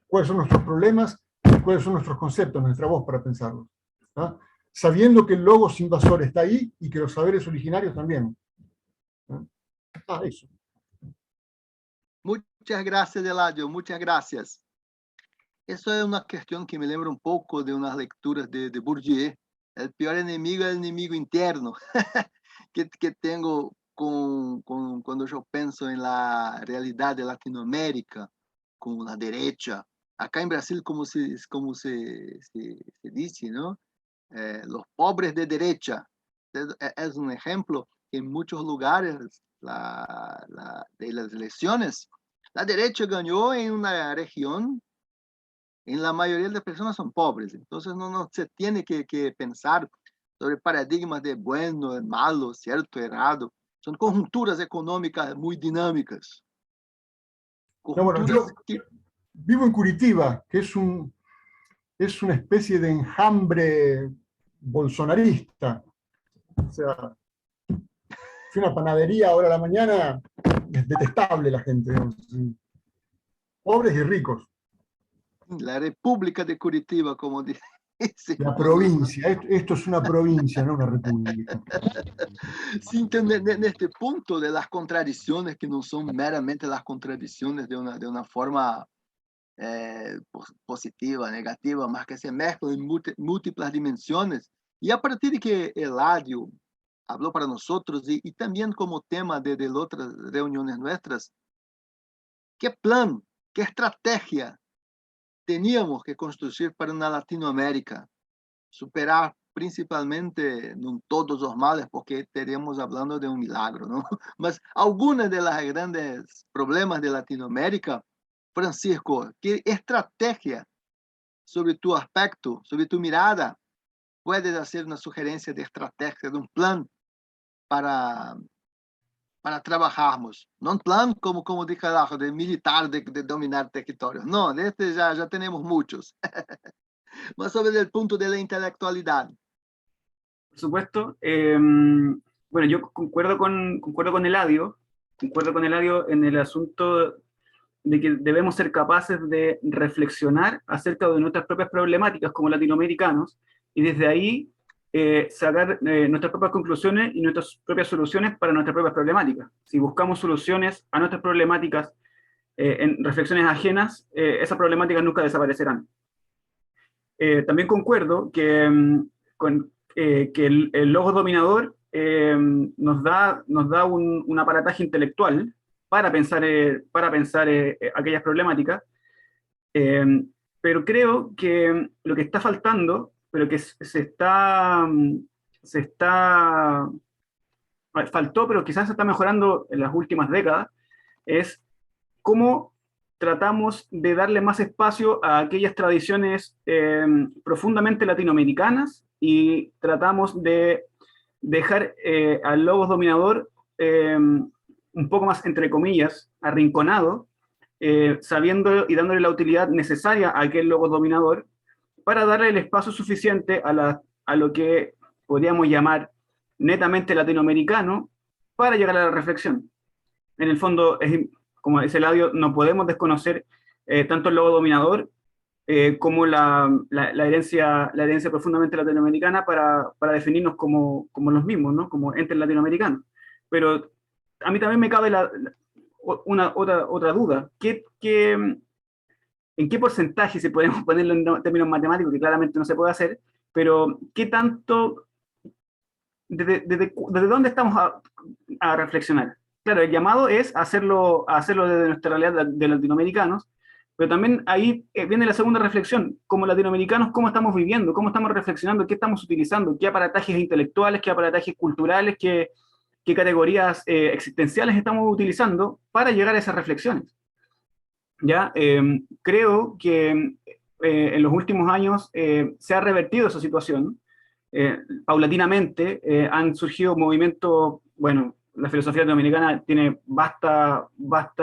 cuáles son nuestros problemas y cuáles son nuestros conceptos, nuestra voz para pensarlos. ¿No? Sabiendo que el logos invasor está ahí y que los saberes originarios también. ¿No? Eso. Muchas gracias, Eladio, muchas gracias. Eso es una cuestión que me lembra un poco de unas lecturas de Bourdieu. El peor enemigo es el enemigo interno que tengo cuando yo pienso en la realidad de Latinoamérica, con la derecha. Acá en Brasil, como se dice, ¿no? Los pobres de derecha. Es un ejemplo que en muchos lugares de las elecciones, la derecha ganó en una región en la mayoría de las personas son pobres. Entonces no se tiene que pensar sobre paradigmas de bueno, malo, cierto, errado. Son conjunturas económicas muy dinámicas. No, bueno, yo vivo en Curitiba, que es una especie de enjambre bolsonarista. O sea, fui a una panadería ahora a la mañana, es detestable la gente, pobres y ricos. La República de Curitiba, como dice. La provincia, esto es una provincia, no una república. Sí, en este punto de las contradicciones, que no son meramente las contradicciones de una forma positiva, negativa, más que se mezclan en múltiples dimensiones. Y a partir de que Eladio habló para nosotros y también como tema de otras reuniones nuestras, ¿qué plan, qué estrategia teníamos que construir para una Latinoamérica? Superar principalmente, no todos los males, porque estaríamos hablando de un milagro, ¿no? Mas algunas de las grandes problemas de Latinoamérica, Francisco, ¿qué estrategia sobre tu aspecto, sobre tu mirada, puedes hacer una sugerencia de estrategia, de un plan para trabajarmos? No un plan como de carajo, de militar, de dominar territorios. No, de este ya tenemos muchos. Más sobre el punto de la intelectualidad. Por supuesto. Bueno, yo concuerdo con Eladio en el asunto de que debemos ser capaces de reflexionar acerca de nuestras propias problemáticas como latinoamericanos y desde ahí sacar nuestras propias conclusiones y nuestras propias soluciones para nuestras propias problemáticas. Si buscamos soluciones a nuestras problemáticas en reflexiones ajenas, esas problemáticas nunca desaparecerán. También concuerdo que el logos dominador nos da un aparataje intelectual para pensar aquellas problemáticas, pero creo que lo que está faltando, pero que faltó, pero quizás se está mejorando en las últimas décadas, es cómo tratamos de darle más espacio a aquellas tradiciones profundamente latinoamericanas y tratamos de dejar al logos dominador un poco más, entre comillas, arrinconado, sabiendo y dándole la utilidad necesaria a aquel logos dominador para darle el espacio suficiente a lo que podríamos llamar netamente latinoamericano para llegar a la reflexión. En el fondo, como dice Eladio, no podemos desconocer tanto el logos dominador como la herencia profundamente latinoamericana para definirnos como los mismos, ¿no? Como entes latinoamericanos. Pero a mí también me cabe otra duda. ¿En qué porcentaje, si podemos ponerlo en términos matemáticos, que claramente no se puede hacer, pero qué tanto, desde dónde estamos a reflexionar? Claro, el llamado es hacerlo desde nuestra realidad de latinoamericanos, pero también ahí viene la segunda reflexión, como latinoamericanos, cómo estamos viviendo, cómo estamos reflexionando, qué estamos utilizando, qué aparatajes intelectuales, qué aparatajes culturales, qué categorías existenciales estamos utilizando para llegar a esas reflexiones. ¿Ya? Creo que en los últimos años se ha revertido esa situación. Paulatinamente han surgido movimientos, bueno, la filosofía latinoamericana tiene vasta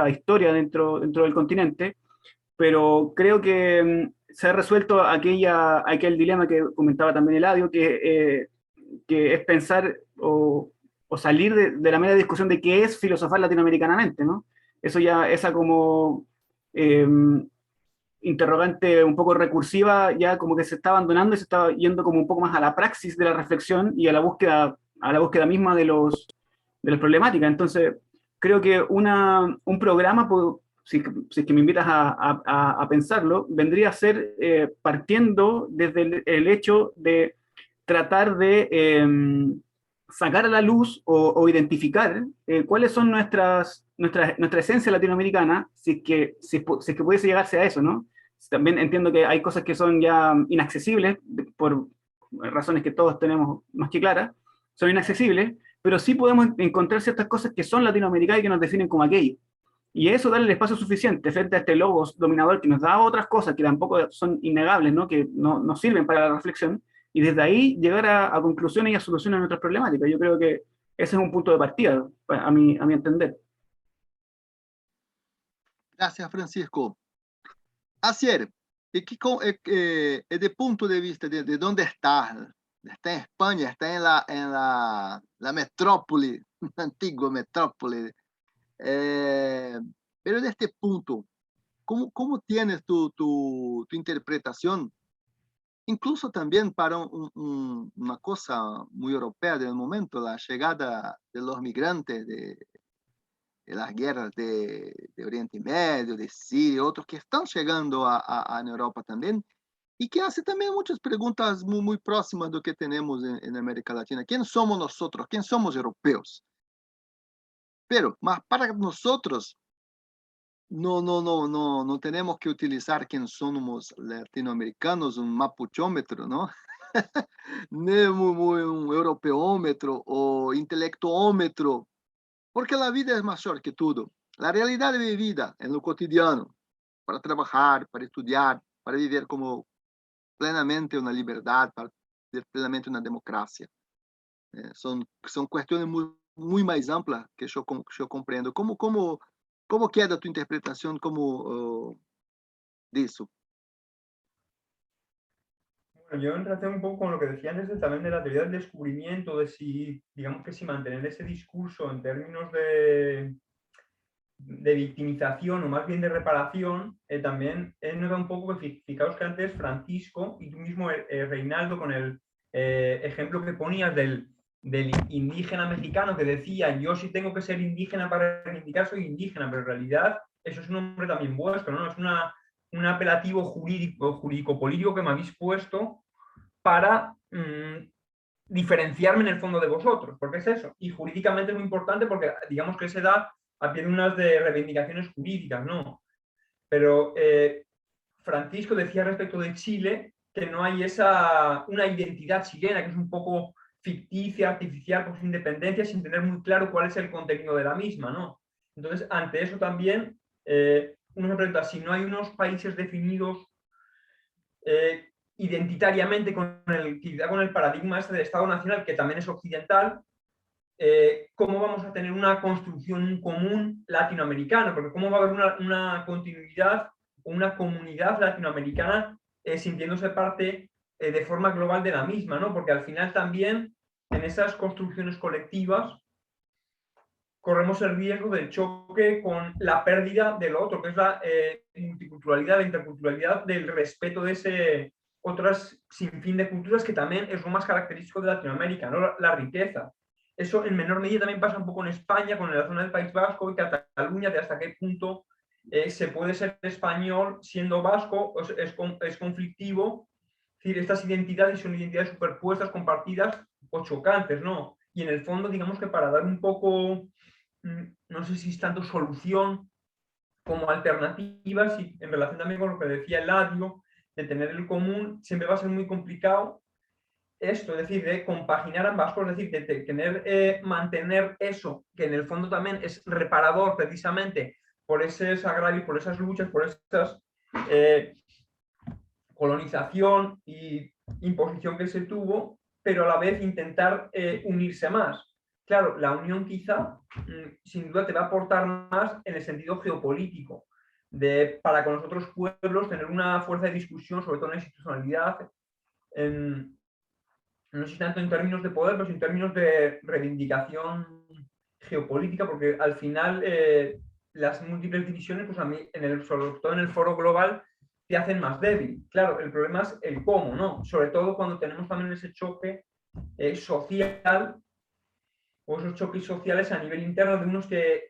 historia dentro del continente, pero creo que se ha resuelto aquel dilema que comentaba también Eladio, que es pensar o salir de la mera discusión de qué es filosofar latinoamericanamente, ¿no? Eso ya, esa como interrogante un poco recursiva, ya como que se está abandonando y se está yendo como un poco más a la praxis de la reflexión y a la búsqueda misma de las problemáticas. Entonces, creo que un programa, si es que me invitas a pensarlo, vendría a ser partiendo desde el hecho de tratar de sacar a la luz o identificar cuáles son nuestra esencia latinoamericana, si es que pudiese llegarse a eso, ¿no? También entiendo que hay cosas que son ya inaccesibles, por razones que todos tenemos más que claras, son inaccesibles, pero sí podemos encontrar ciertas cosas que son latinoamericanas y que nos definen como aquello. Y eso darle el espacio suficiente frente a este logos dominador que nos da otras cosas que tampoco son innegables, ¿no? Que no nos sirven para la reflexión, y desde ahí llegar a conclusiones y a soluciones a nuestras problemáticas. Yo creo que ese es un punto de partida, a mi entender. Gracias, Francisco. Asier, de punto de vista de dónde estás, está en España, está en la metrópoli, la antigua metrópoli, pero de este punto, ¿cómo tienes tu interpretación? Incluso también para una cosa muy europea del momento, la llegada de los migrantes de las guerras de Oriente Medio, de Siria, otros que están llegando a Europa también, y que hace también muchas preguntas muy próximas de lo que tenemos en América Latina. ¿Quién somos nosotros? ¿Quién somos europeos? Pero más para nosotros, no tenemos que utilizar quién somos latinoamericanos, un mapuchómetro, ¿no? nem um europeômetro ou intelectuômetro, porque a vida é maior que tudo. A realidade vivida no cotidiano, para trabalhar, para estudar, para viver como plenamente uma liberdade, para viver plenamente uma democracia. São questões muito mais amplas que eu compreendo. Como queda a tua interpretação disso? Bueno, yo en relación un poco con lo que decía antes también de la teoría del descubrimiento, de si, digamos que si mantener ese discurso en términos de victimización o más bien de reparación, también he notado un poco que fijaos que antes Francisco y tú mismo, Reinaldo, con el ejemplo que ponías del indígena mexicano que decía, yo si tengo que ser indígena para reivindicar, soy indígena, pero en realidad eso es un nombre también vuestro, ¿no? Es un apelativo jurídico-político que me habéis puesto para diferenciarme en el fondo de vosotros, porque es eso. Y jurídicamente es muy importante porque digamos que se da a pie de unas de reivindicaciones jurídicas, ¿no? Pero Francisco decía respecto de Chile que no hay una identidad chilena, que es un poco ficticia, artificial por su independencia, sin tener muy claro cuál es el contenido de la misma, ¿no? Entonces, ante eso también, uno se pregunta, si no hay unos países definidos identitariamente con el paradigma este del Estado Nacional, que también es occidental, ¿cómo vamos a tener una construcción común latinoamericana? Porque ¿cómo va a haber una continuidad o una comunidad latinoamericana sintiéndose parte de forma global de la misma, ¿no? Porque al final también en esas construcciones colectivas corremos el riesgo del choque con la pérdida de lo otro, que es la multiculturalidad, la interculturalidad, del respeto de ese otras sinfín de culturas, que también es lo más característico de Latinoamérica, ¿no? La riqueza. Eso en menor medida también pasa un poco en España, con la zona del País Vasco y Cataluña, de hasta qué punto se puede ser español siendo vasco, es conflictivo. Es decir, estas identidades son identidades superpuestas, compartidas o chocantes, ¿no? Y en el fondo, digamos que para dar un poco, no sé si es tanto solución como alternativas, y en relación también con lo que decía Eladio, de tener el común, siempre va a ser muy complicado esto, es decir, de compaginar ambas cosas, es decir, de tener, mantener eso, que en el fondo también es reparador precisamente por esos agravios, por esas luchas, por esas colonización y imposición que se tuvo, pero a la vez intentar unirse más. Claro, la unión quizá, sin duda, te va a aportar más en el sentido geopolítico, para con los otros pueblos tener una fuerza de discusión, sobre todo en la institucionalidad, no sé si tanto en términos de poder, pero en términos de reivindicación geopolítica, porque al final las múltiples divisiones, pues a mí, sobre todo en el foro global, te hacen más débil. Claro, el problema es el cómo, ¿no? Sobre todo cuando tenemos también ese choque social, o esos choques sociales a nivel interno de unos que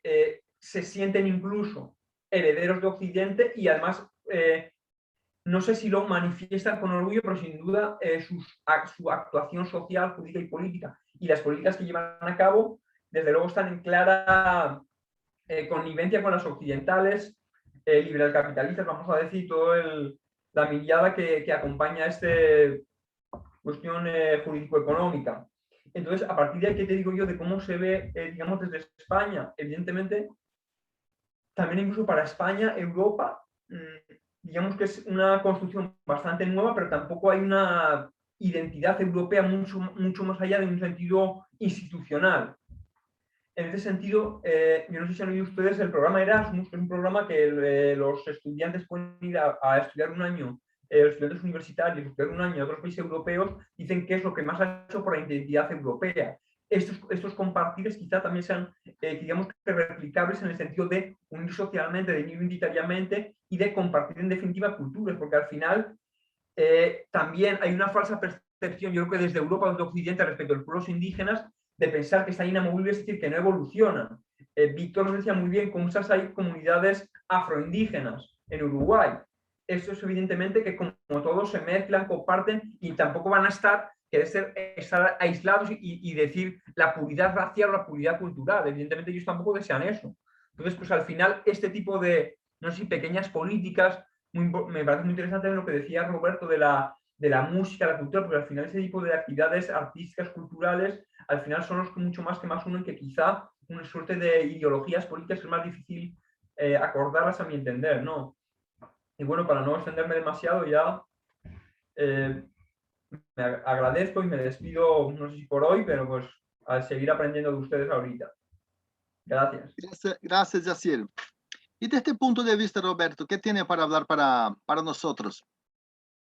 se sienten incluso herederos de Occidente y además no sé si lo manifiestan con orgullo, pero sin duda su actuación social, jurídica y política y las políticas que llevan a cabo, desde luego están en clara connivencia con las occidentales, liberal capitalistas, vamos a decir, toda la mirada que acompaña a esta cuestión jurídico-económica. Entonces, a partir de ahí, ¿qué te digo yo de cómo se ve, digamos, desde España? Evidentemente, también incluso para España, Europa, digamos que es una construcción bastante nueva, pero tampoco hay una identidad europea mucho más allá de un sentido institucional. En este sentido, yo no sé si han oído ustedes el programa Erasmus, que es un programa que los estudiantes pueden ir a estudiar un año, los estudiantes universitarios, estudiar un año en otros países europeos, dicen que es lo que más ha hecho por la identidad europea. Estos compartires quizá también sean, digamos, que replicables en el sentido de unir socialmente, de unir identitariamente y de compartir en definitiva culturas, porque al final también hay una falsa percepción, yo creo que desde Europa, desde Occidente, respecto a los pueblos indígenas, de pensar que están inamovibles, es decir, que no evolucionan. Víctor nos decía muy bien cómo hay comunidades afroindígenas en Uruguay. Eso es evidentemente que como todos se mezclan, comparten y tampoco van a estar aislados y decir la puridad racial o la puridad cultural. Evidentemente ellos tampoco desean eso. Entonces, pues al final este tipo de, no sé si pequeñas políticas, me parece muy interesante lo que decía Roberto de la de la música, la cultura, porque al final ese tipo de actividades artísticas, culturales, al final son los que mucho más que más unen, que quizá una suerte de ideologías políticas es más difícil acordarlas a mi entender, ¿no? Y bueno, para no extenderme demasiado ya, me agradezco y me despido, no sé si por hoy, pero pues a seguir aprendiendo de ustedes ahorita. Gracias. Gracias, Yacier. Y desde este punto de vista, Roberto, ¿qué tiene para hablar para nosotros?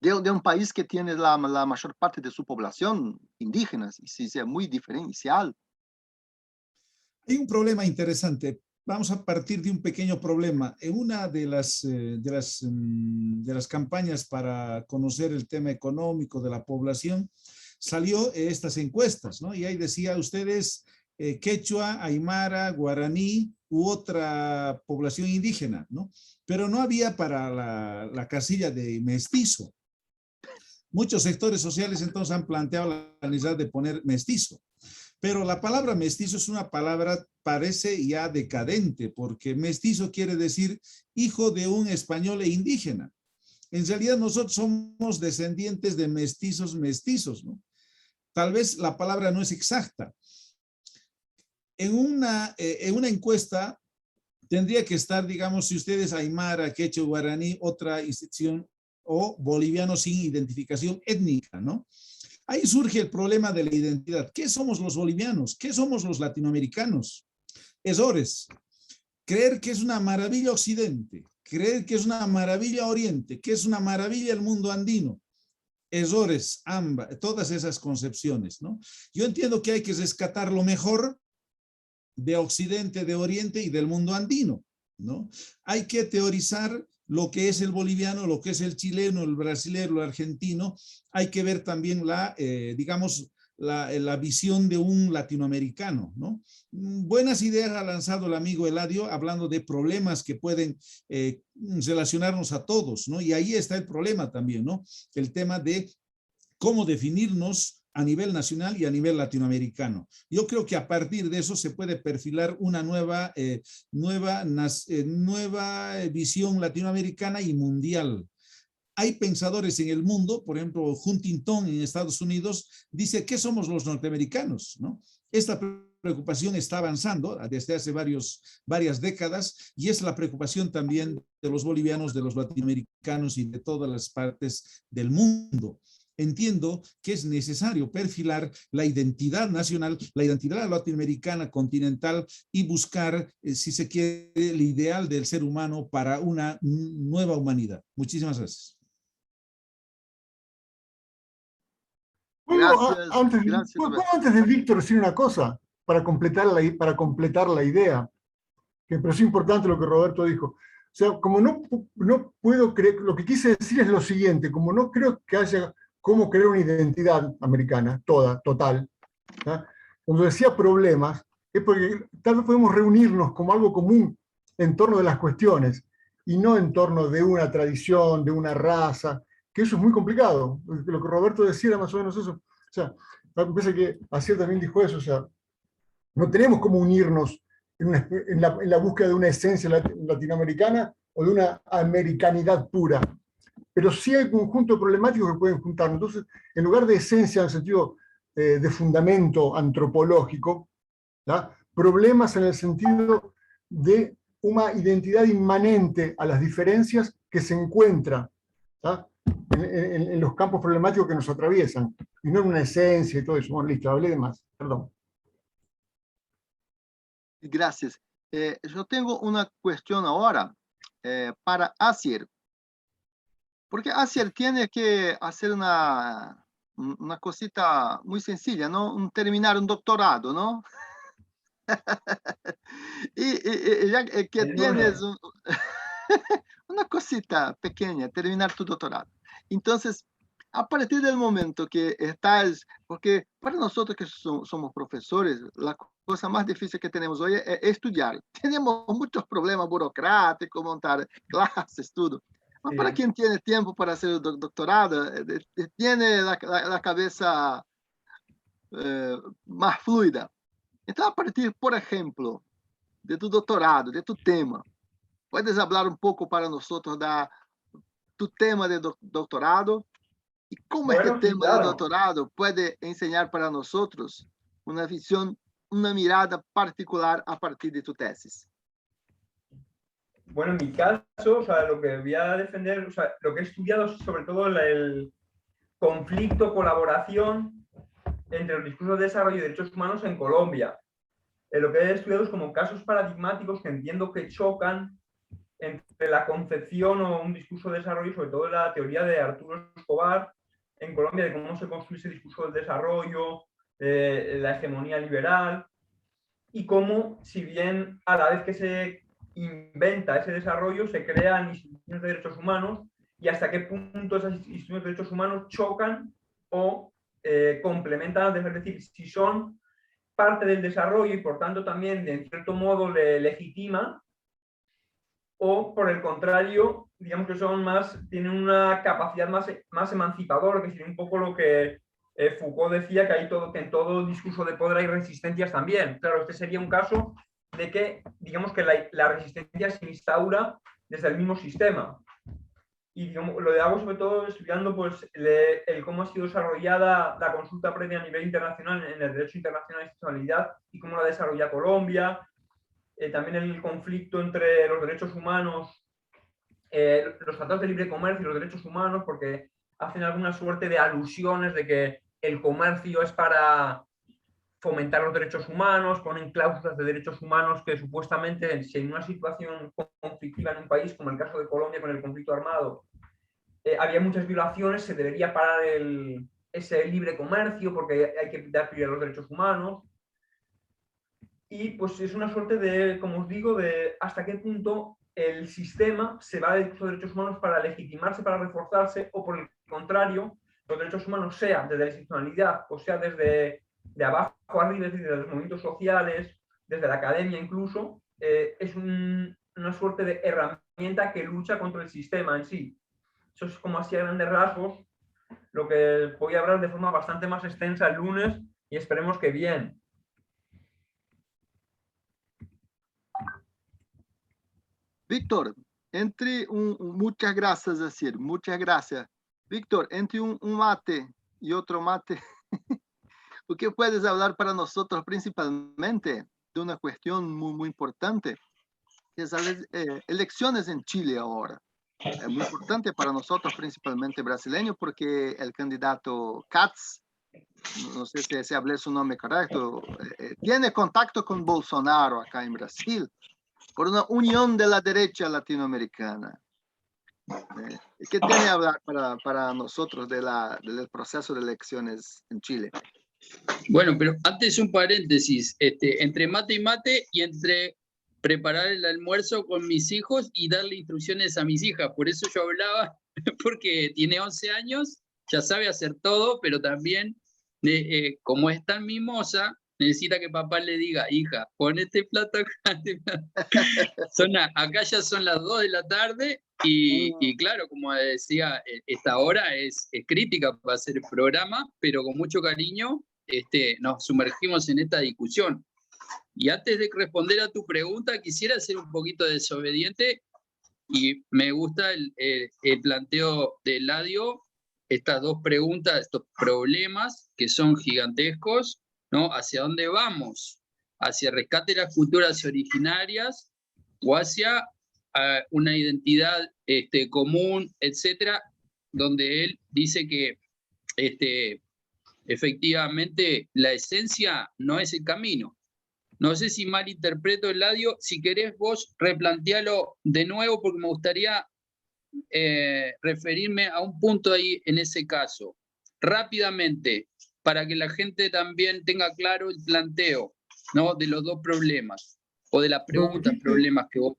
De un país que tiene la mayor parte de su población indígenas, y sí, es muy diferencial. Hay un problema interesante. Vamos a partir de un pequeño problema. En una de las campañas para conocer el tema económico de la población, salió estas encuestas, ¿no? Y ahí decía, ustedes quechua, aymara, guaraní u otra población indígena, ¿no? Pero no había para la casilla de mestizo. Muchos sectores sociales entonces han planteado la necesidad de poner mestizo. Pero la palabra mestizo es una palabra, parece ya decadente, porque mestizo quiere decir hijo de un español e indígena. En realidad nosotros somos descendientes de mestizos, ¿no? Tal vez la palabra no es exacta. En una encuesta tendría que estar, digamos, si ustedes aymara, quechua, guaraní, otra institución, o bolivianos sin identificación étnica, ¿no? Ahí surge el problema de la identidad. ¿Qué somos los bolivianos? ¿Qué somos los latinoamericanos? Errores. Creer que es una maravilla Occidente, creer que es una maravilla Oriente, que es una maravilla el mundo andino. Errores, ambas, todas esas concepciones, ¿no? Yo entiendo que hay que rescatar lo mejor de Occidente, de Oriente y del mundo andino, ¿no? Hay que teorizar lo que es el boliviano, lo que es el chileno, el brasilero, el argentino. Hay que ver también digamos, la visión de un latinoamericano, ¿no? Buenas ideas ha lanzado el amigo Eladio hablando de problemas que pueden relacionarnos a todos, ¿no? Y ahí está el problema también, ¿no? El tema de cómo definirnos a nivel nacional y a nivel latinoamericano. Yo creo que a partir de eso se puede perfilar una nueva visión latinoamericana y mundial. Hay pensadores en el mundo, por ejemplo, Huntington en Estados Unidos dice que somos los norteamericanos, ¿no? Esta preocupación está avanzando desde hace varias décadas y es la preocupación también de los bolivianos, de los latinoamericanos y de todas las partes del mundo. Entiendo que es necesario perfilar la identidad nacional, la identidad latinoamericana continental y buscar, si se quiere, el ideal del ser humano para una nueva humanidad. Muchísimas gracias. Gracias, antes de Víctor decir una cosa para completar la idea, pero es importante lo que Roberto dijo. O sea, como no puedo creer, lo que quise decir es lo siguiente, como no creo que haya cómo crear una identidad americana, total. ¿Sí? Cuando decía problemas, es porque tal vez podemos reunirnos como algo común en torno de las cuestiones, y no en torno de una tradición, de una raza, que eso es muy complicado. Lo que Roberto decía era más o menos eso. O sea, me parece que Asier también dijo eso, o sea, no tenemos cómo unirnos en la búsqueda de una esencia latinoamericana o de una americanidad pura. Pero sí hay un conjunto de problemáticos que pueden juntarnos. Entonces, en lugar de esencia en el sentido de fundamento antropológico, ¿ya? Problemas en el sentido de una identidad inmanente a las diferencias que se encuentra en los campos problemáticos que nos atraviesan, y no en una esencia y todo eso. Bueno, listo, hablé de más, perdón. Gracias. Yo tengo una cuestión ahora para Asier. Porque Asier tiene que hacer una cosita muy sencilla, ¿no? Terminar un doctorado, ¿no? y ya que tienes una cosita pequeña, terminar tu doctorado. Entonces, a partir del momento que estás, porque para nosotros que somos profesores, la cosa más difícil que tenemos hoy es estudiar. Tenemos muchos problemas burocráticos, montar clases, todo. Mas para quien tiene tiempo para hacer el doctorado, tiene la cabeza más fluida. Entonces, a partir, por ejemplo, de tu doctorado, de tu tema, ¿puedes hablar un poco para nosotros de tu tema de doctorado ¿Y cómo Bueno, este sí, tema de claro. doctorado puede enseñar para nosotros una visión, una mirada particular a partir de tu tesis? Bueno, en mi caso, o sea, lo que voy a defender, o sea, lo que he estudiado es sobre todo el conflicto, colaboración entre los discursos de desarrollo y derechos humanos en Colombia. Lo que he estudiado es como casos paradigmáticos que entiendo que chocan entre la concepción o un discurso de desarrollo, sobre todo la teoría de Arturo Escobar en Colombia, de cómo se construye ese discurso del desarrollo, la hegemonía liberal, y cómo, si bien a la vez que se inventa ese desarrollo, se crean instituciones de derechos humanos, y hasta qué punto esas instituciones de derechos humanos chocan o complementan, es decir, si son parte del desarrollo y por tanto también de en cierto modo le legitima, o por el contrario, digamos que son más, tienen una capacidad más emancipadora, que sería un poco lo que Foucault decía, que, que en todo discurso de poder hay resistencias también. Claro, este sería un caso de que, digamos que la resistencia se instaura desde el mismo sistema. Y digamos, lo hago sobre todo estudiando pues, el cómo ha sido desarrollada la consulta previa a nivel internacional en el derecho internacional de institucionalidad y cómo la desarrolla Colombia. También el conflicto entre los derechos humanos, los tratados de libre comercio y los derechos humanos, porque hacen alguna suerte de alusiones de que el comercio es para fomentar los derechos humanos, ponen cláusulas de derechos humanos que supuestamente, si en una situación conflictiva en un país, como el caso de Colombia con el conflicto armado, había muchas violaciones, se debería parar ese libre comercio porque hay que dar prioridad a los derechos humanos. Y pues es una suerte de, como os digo, de hasta qué punto el sistema se va de los derechos humanos para legitimarse, para reforzarse, o por el contrario, los derechos humanos, sea desde la institucionalidad o sea desde de abajo arriba, es decir, desde los movimientos sociales, desde la academia incluso, es una suerte de herramienta que lucha contra el sistema en sí. Eso es como así a grandes rasgos lo que voy a hablar de forma bastante más extensa el lunes y esperemos que bien. Víctor, entre muchas gracias, es decir, muchas gracias. Víctor, entre un mate y otro mate, ¿tú qué puedes hablar para nosotros principalmente de una cuestión muy, muy importante? Que es las elecciones en Chile ahora. Es muy importante para nosotros, principalmente brasileños, porque el candidato Katz, no sé si hablé su nombre correcto, tiene contacto con Bolsonaro acá en Brasil, por una unión de la derecha latinoamericana. ¿Qué tiene a hablar para nosotros del proceso de elecciones en Chile? Bueno, pero antes un paréntesis, entre mate y mate y entre preparar el almuerzo con mis hijos y darle instrucciones a mis hijas. Por eso yo hablaba, porque tiene 11 años, ya sabe hacer todo, pero también, como es tan mimosa, necesita que papá le diga, hija, pon este plato acá. Acá ya son las 2 de la tarde y claro, como decía, esta hora es crítica para hacer el programa, pero con mucho cariño nos sumergimos en esta discusión. Y antes de responder a tu pregunta, quisiera ser un poquito desobediente y me gusta el planteo de Eladio, estas dos preguntas, estos problemas que son gigantescos, ¿no? ¿Hacia dónde vamos? ¿Hacia el rescate de las culturas originarias o hacia una identidad común, etcétera, donde él dice que efectivamente la esencia no es el camino? No sé si mal interpreto, Eladio, si querés vos replantealo de nuevo porque me gustaría referirme a un punto ahí en ese caso. Rápidamente, para que la gente también tenga claro el planteo, ¿no? De los dos problemas, o de las preguntas, problemas que vos...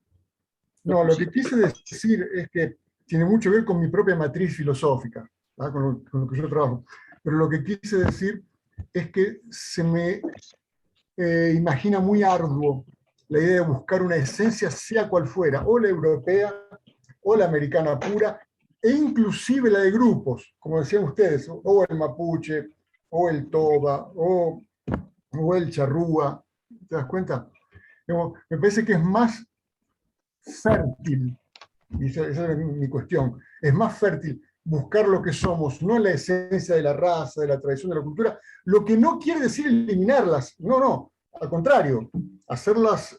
No, lo que quise decir es que tiene mucho que ver con mi propia matriz filosófica, con lo que yo trabajo. Pero lo que quise decir es que se me imagina muy arduo la idea de buscar una esencia, sea cual fuera, o la europea, o la americana pura, e inclusive la de grupos, como decían ustedes, o el mapuche, o el toba, o el charrúa. ¿Te das cuenta? Me parece que es más fértil, y esa es mi cuestión, es más fértil buscar lo que somos, no la esencia de la raza, de la tradición, de la cultura, lo que no quiere decir eliminarlas, no, al contrario, hacerlas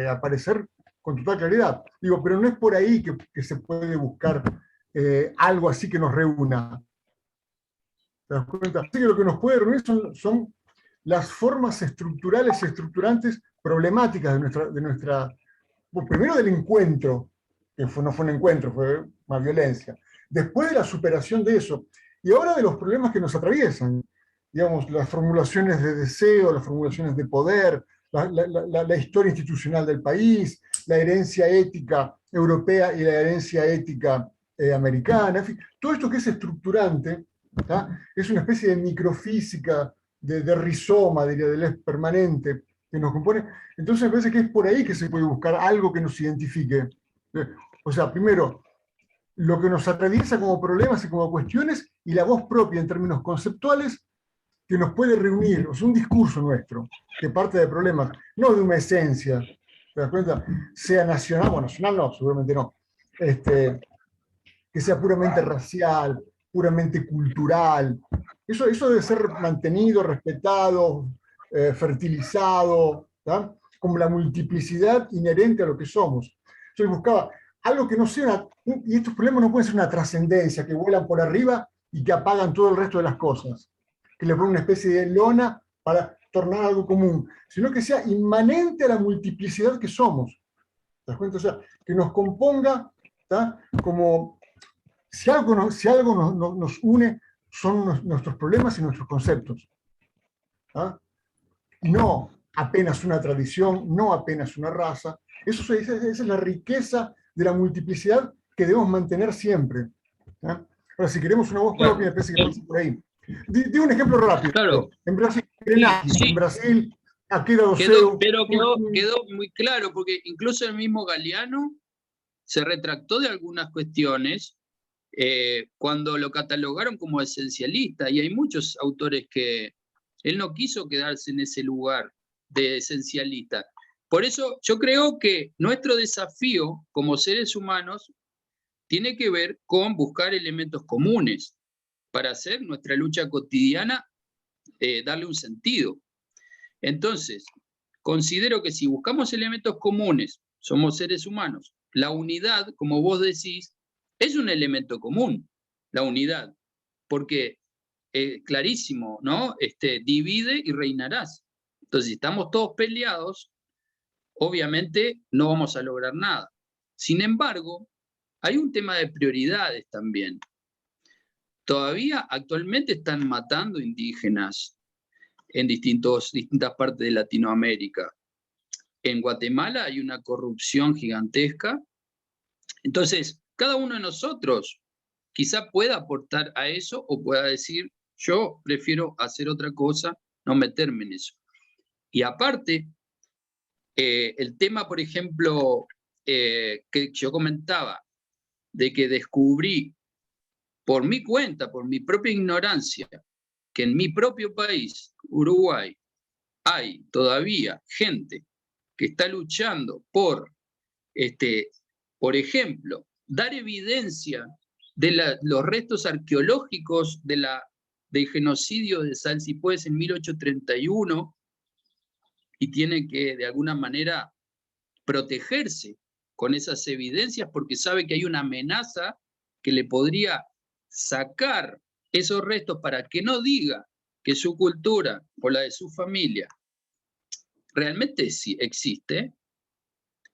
aparecer con total claridad. Digo, pero no es por ahí que se puede buscar algo así que nos reúna. ¿Te das cuenta? Así que lo que nos puede reunir son las formas estructurales y estructurantes problemáticas de nuestra bueno, primero del encuentro, que no fue un encuentro, fue una violencia. Después de la superación de eso. Y ahora de los problemas que nos atraviesan. Digamos, las formulaciones de deseo, las formulaciones de poder, la historia institucional del país, la herencia ética europea y la herencia ética americana. En fin, todo esto que es estructurante, ¿tá? Es una especie de microfísica, de rizoma, diría, del permanente que nos compone. Entonces me parece que es por ahí que se puede buscar algo que nos identifique. O sea, primero, lo que nos atraviesa como problemas y como cuestiones, y la voz propia en términos conceptuales, que nos puede reunir, o sea, un discurso nuestro, que parte de problemas, no de una esencia, ¿te das cuenta? Sea nacional, bueno, nacional no, seguramente no, que sea puramente racial, puramente cultural. Eso debe ser mantenido, respetado, fertilizado, ¿tá? Como la multiplicidad inherente a lo que somos. Yo buscaba algo que no sea y estos problemas no pueden ser una trascendencia, que vuelan por arriba y que apagan todo el resto de las cosas, que le ponen una especie de lona para tornar algo común, sino que sea inmanente a la multiplicidad que somos. ¿Te das cuenta? O sea, que nos componga, ¿tá? Como si algo nos une, son nuestros problemas y nuestros conceptos. ¿Ah? No apenas una tradición, no apenas una raza. Esa es la riqueza de la multiplicidad que debemos mantener siempre. ¿Ah? Ahora, si queremos una voz propia, me parece que pasa por ahí. Digo un ejemplo rápido. Claro. En Brasil, Sí. en Brasil, Akira Doceu. Quedó muy claro, porque incluso el mismo Galeano se retractó de algunas cuestiones cuando lo catalogaron como esencialista, y hay muchos autores que él no quiso quedarse en ese lugar de esencialista. Por eso yo creo que nuestro desafío como seres humanos tiene que ver con buscar elementos comunes para hacer nuestra lucha cotidiana, darle un sentido. Entonces, considero que si buscamos elementos comunes, somos seres humanos, la unidad, como vos decís, es un elemento común, la unidad, porque clarísimo, ¿no? Divide y reinarás. Entonces, si estamos todos peleados, obviamente no vamos a lograr nada. Sin embargo, hay un tema de prioridades también. Todavía actualmente están matando indígenas en distintas partes de Latinoamérica. En Guatemala hay una corrupción gigantesca. Entonces, cada uno de nosotros quizá pueda aportar a eso o pueda decir, yo prefiero hacer otra cosa, no meterme en eso. Y aparte, el tema, por ejemplo, que yo comentaba, de que descubrí por mi cuenta, por mi propia ignorancia, que en mi propio país, Uruguay, hay todavía gente que está luchando por ejemplo, dar evidencia de los restos arqueológicos del genocidio de Salsipués en 1831, y tiene que de alguna manera protegerse con esas evidencias porque sabe que hay una amenaza que le podría sacar esos restos para que no diga que su cultura o la de su familia realmente sí existe.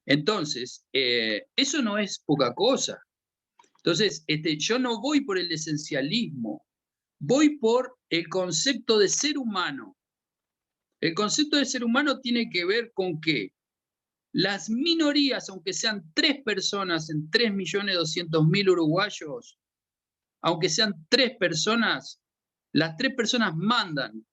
Entonces, eso no es poca cosa. Entonces, yo no voy por el esencialismo, voy por el concepto de ser humano. El concepto de ser humano tiene que ver con que las minorías, aunque sean 3 personas en 3.200.000 uruguayos, aunque sean 3 personas, las 3 personas mandan.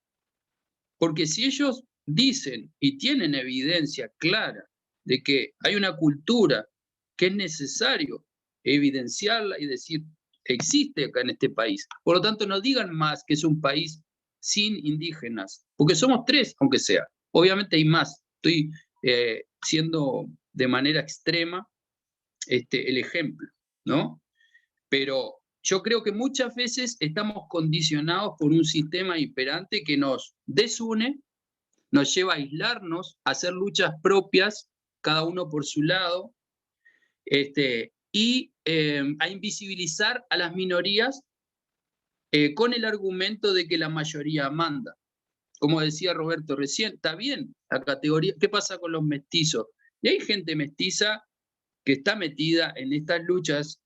Porque si ellos dicen y tienen evidencia clara de que hay una cultura que es necesario evidenciarla y decir, existe acá en este país. Por lo tanto, no digan más que es un país sin indígenas, porque somos 3, aunque sea. Obviamente hay más. Estoy siendo de manera extrema el ejemplo, ¿no? Pero yo creo que muchas veces estamos condicionados por un sistema imperante que nos desune, nos lleva a aislarnos, a hacer luchas propias, cada uno por su lado, y a invisibilizar a las minorías con el argumento de que la mayoría manda. Como decía Roberto recién, está bien la categoría, ¿qué pasa con los mestizos? Y hay gente mestiza que está metida en estas luchas,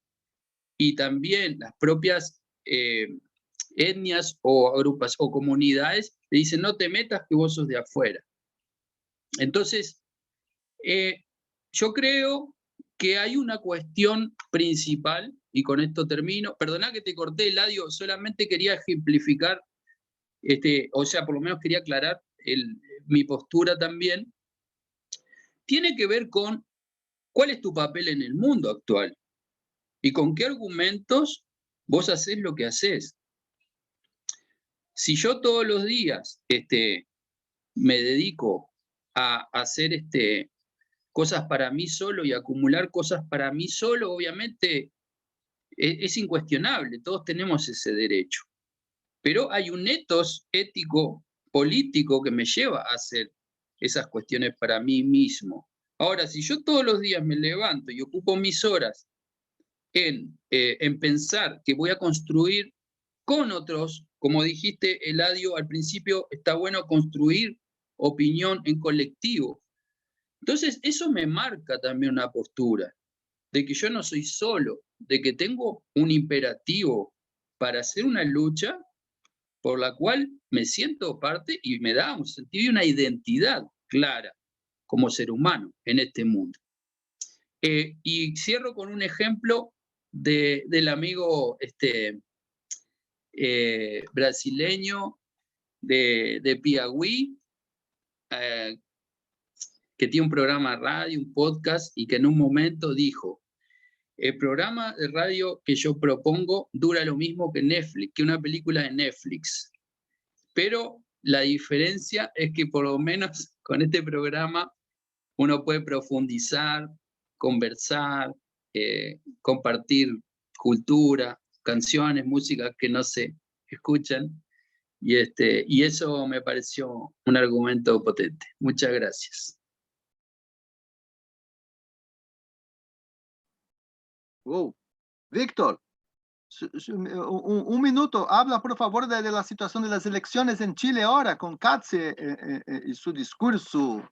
y también las propias etnias o agrupas o comunidades le dicen no te metas que vos sos de afuera. Entonces, yo creo que hay una cuestión principal, y con esto termino, perdona que te corté, Eladio, solamente quería ejemplificar, o sea, por lo menos quería aclarar mi postura también, tiene que ver con cuál es tu papel en el mundo actual y con qué argumentos vos hacés lo que hacés. Si yo todos los días me dedico a hacer cosas para mí solo y acumular cosas para mí solo, obviamente es incuestionable, todos tenemos ese derecho. Pero hay un ethos ético, político que me lleva a hacer esas cuestiones para mí mismo. Ahora, si yo todos los días me levanto y ocupo mis horas en pensar que voy a construir con otros, como dijiste, Eladio, al principio está bueno construir opinión en colectivo. Entonces, eso me marca también una postura, de que yo no soy solo, de que tengo un imperativo para hacer una lucha por la cual me siento parte y me da un sentido y una identidad clara como ser humano en este mundo. Y cierro con un ejemplo del amigo brasileño de Piauí, que tiene un programa de radio, un podcast, y que en un momento dijo: el programa de radio que yo propongo dura lo mismo que Netflix, que una película de Netflix. Pero la diferencia es que por lo menos con este programa uno puede profundizar, conversar, compartir cultura, canciones, música que no se escuchan. Y eso me pareció un argumento potente. Muchas gracias. Wow. Víctor, un minuto, habla por favor de la situación de las elecciones en Chile ahora, con Katze y su discurso.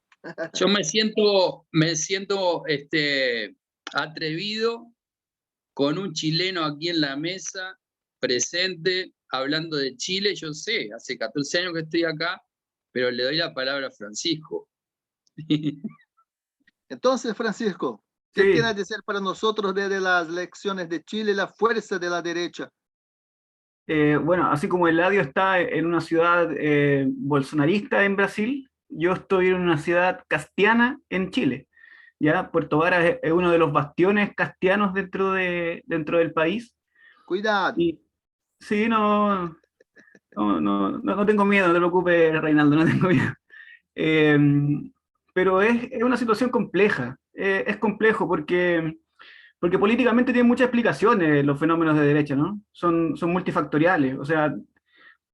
Yo me siento atrevido con un chileno aquí en la mesa, presente, hablando de Chile. Yo sé, hace 14 años que estoy acá, pero le doy la palabra a Francisco. Entonces, Francisco, ¿qué Sí. tienes que decir para nosotros desde las elecciones de Chile, la fuerza de la derecha? Bueno, así como Eladio está en una ciudad bolsonarista en Brasil, yo estoy en una ciudad castiana en Chile. ¿Ya? Puerto Varas es uno de los bastiones castianos dentro del país. Cuidado. Y sí, no tengo miedo, no te preocupes, Reinaldo, no tengo miedo. Pero es una situación compleja. Es complejo porque políticamente tienen muchas explicaciones los fenómenos de derecha, ¿no? Son multifactoriales. O sea,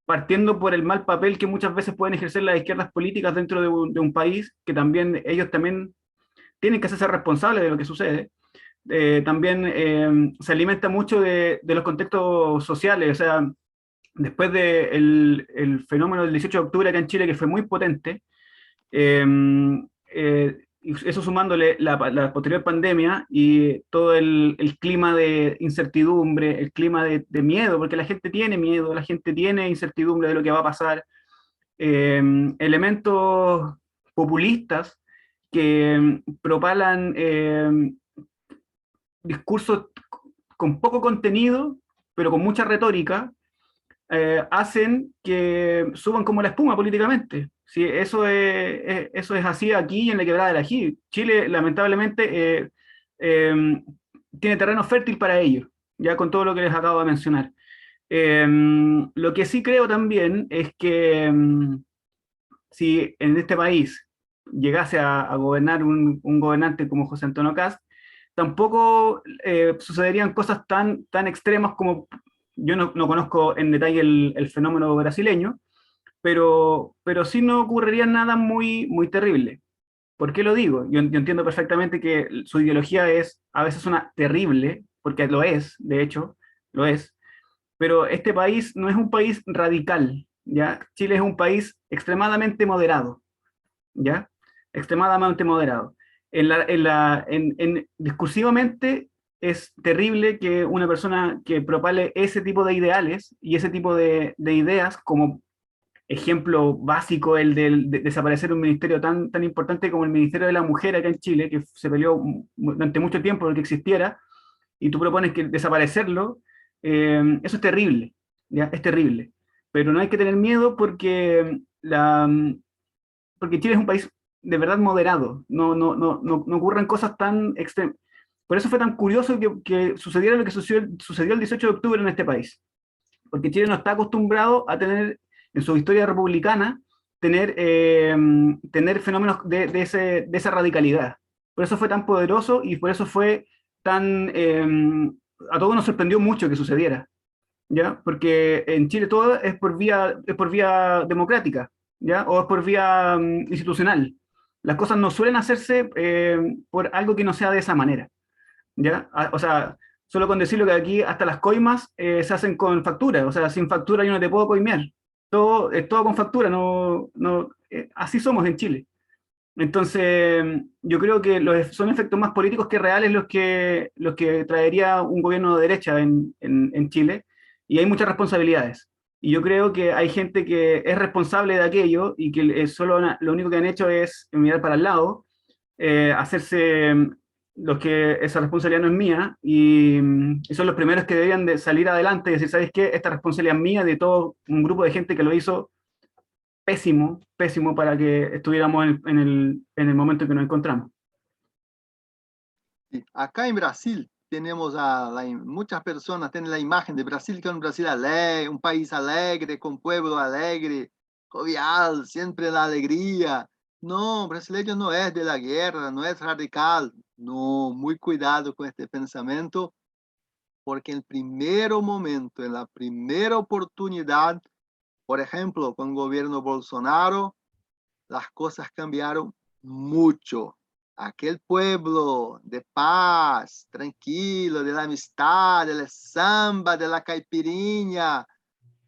partiendo por el mal papel que muchas veces pueden ejercer las izquierdas políticas dentro de un país, que también ellos también tienen que hacerse responsables de lo que sucede. También se alimenta mucho de los contextos sociales. O sea, después del el fenómeno del 18 de octubre acá en Chile, que fue muy potente, eso sumándole la posterior pandemia y todo el clima de incertidumbre, el clima de miedo, porque la gente tiene miedo, la gente tiene incertidumbre de lo que va a pasar, elementos populistas que propalan discursos con poco contenido, pero con mucha retórica, hacen que suban como la espuma políticamente. Sí, eso es así aquí y en la Quebrada del Ají. Chile, lamentablemente, tiene terreno fértil para ello, ya con todo lo que les acabo de mencionar. Lo que sí creo también es que si en este país llegase a gobernar un gobernante como José Antonio Kast, tampoco sucederían cosas tan extremas como, yo no conozco en detalle el fenómeno brasileño, pero sí no ocurriría nada muy terrible. ¿Por qué lo digo? Yo entiendo perfectamente que su ideología es, a veces suena terrible, porque lo es, de hecho, lo es, pero este país no es un país radical, ¿ya? Chile es un país extremadamente moderado, ¿ya? Extremadamente moderado. Discursivamente es terrible que una persona que propale ese tipo de ideales y ese tipo de ideas, como ejemplo básico el de desaparecer un ministerio tan importante como el Ministerio de la Mujer acá en Chile, que se peleó durante mucho tiempo porque existiera, y tú propones que desaparecerlo, eso es terrible, ¿ya? Es terrible. Pero no hay que tener miedo porque Chile es un país de verdad moderado, no ocurren cosas tan extremas. Por eso fue tan curioso que sucediera lo que sucedió el 18 de octubre en este país, porque Chile no está acostumbrado a tener, en su historia republicana, tener fenómenos de esa radicalidad. Por eso fue tan poderoso y por eso fue tan... a todos nos sorprendió mucho que sucediera, ¿ya? Porque en Chile todo es por vía democrática, ¿ya? O es por vía institucional. Las cosas no suelen hacerse por algo que no sea de esa manera, ¿ya? O sea, solo con decirlo que aquí hasta las coimas se hacen con factura, o sea, sin factura yo no te puedo coimear. Todo, es todo con factura, así somos en Chile. Entonces, yo creo que son efectos más políticos que reales los que traería un gobierno de derecha en Chile, y hay muchas responsabilidades. Y yo creo que hay gente que es responsable de aquello y que solo lo único que han hecho es mirar para el lado, hacerse los que esa responsabilidad no es mía, y son los primeros que deberían de salir adelante y decir, ¿sabes qué? Esta responsabilidad es mía, de todo un grupo de gente que lo hizo pésimo para que estuviéramos en el momento en que nos encontramos. Sí. Acá en Brasil tenemos muchas personas tienen la imagen de Brasil, que es un Brasil alegre, un país alegre, con pueblo alegre, jovial, siempre la alegría. No, brasileño no es de la guerra, no es radical. No, muy cuidado con este pensamiento, porque en el primer momento, en la primera oportunidad, por ejemplo, con el gobierno Bolsonaro, las cosas cambiaron mucho. Aquel pueblo de paz, tranquilo, de la amistad, del samba, de la caipirinha,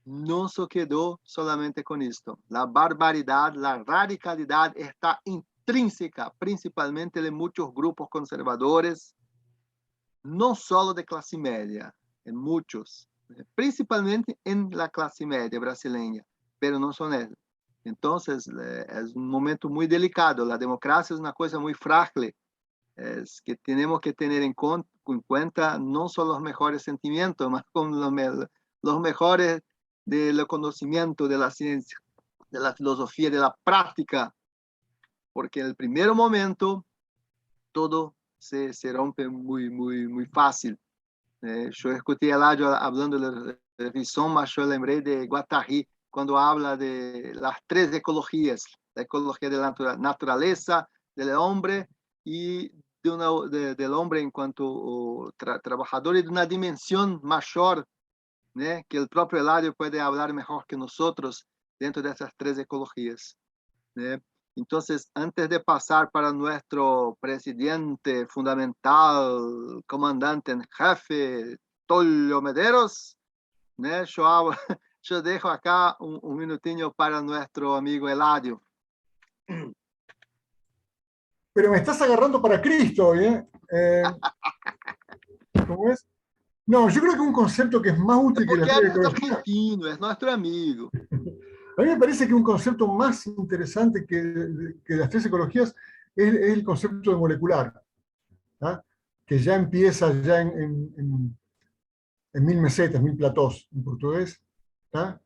no se quedó solamente con esto. La barbaridad, la radicalidad está intrínseca, principalmente en muchos grupos conservadores, no solo de clase media, en muchos, principalmente en la clase media brasileña, pero no son ellos. Entonces, es un momento muy delicado. La democracia es una cosa muy frágil. Es que tenemos que tener en cuenta no solo los mejores sentimientos, más con los mejores del conocimiento, de la ciencia, de la filosofía, de la práctica, porque en el primer momento todo se rompe muy fácil. Yo escuché a Eladio hablando de revisión, mas yo lembré de Guattari, cuando habla de las tres ecologías: la ecología de la naturaleza, del hombre y del hombre en cuanto trabajador, y de una dimensión mayor, que el propio Eladio puede hablar mejor que nosotros dentro de esas tres ecologías. Entonces, antes de pasar para nuestro presidente fundamental, comandante en jefe, Tulio Medeiros, yo dejo acá un minutinho para nuestro amigo Eladio. Pero me estás agarrando para Cristo, ¿eh? ¿Cómo es? No, yo creo que un concepto que es más útil que las tres ecologías. Argentino, es nuestro amigo. A mí me parece que un concepto más interesante que las tres ecologías es el concepto de molecular, ¿tá? Que ya empieza ya en 1000 mesetas, 1000 platós en portugués, ¿tá?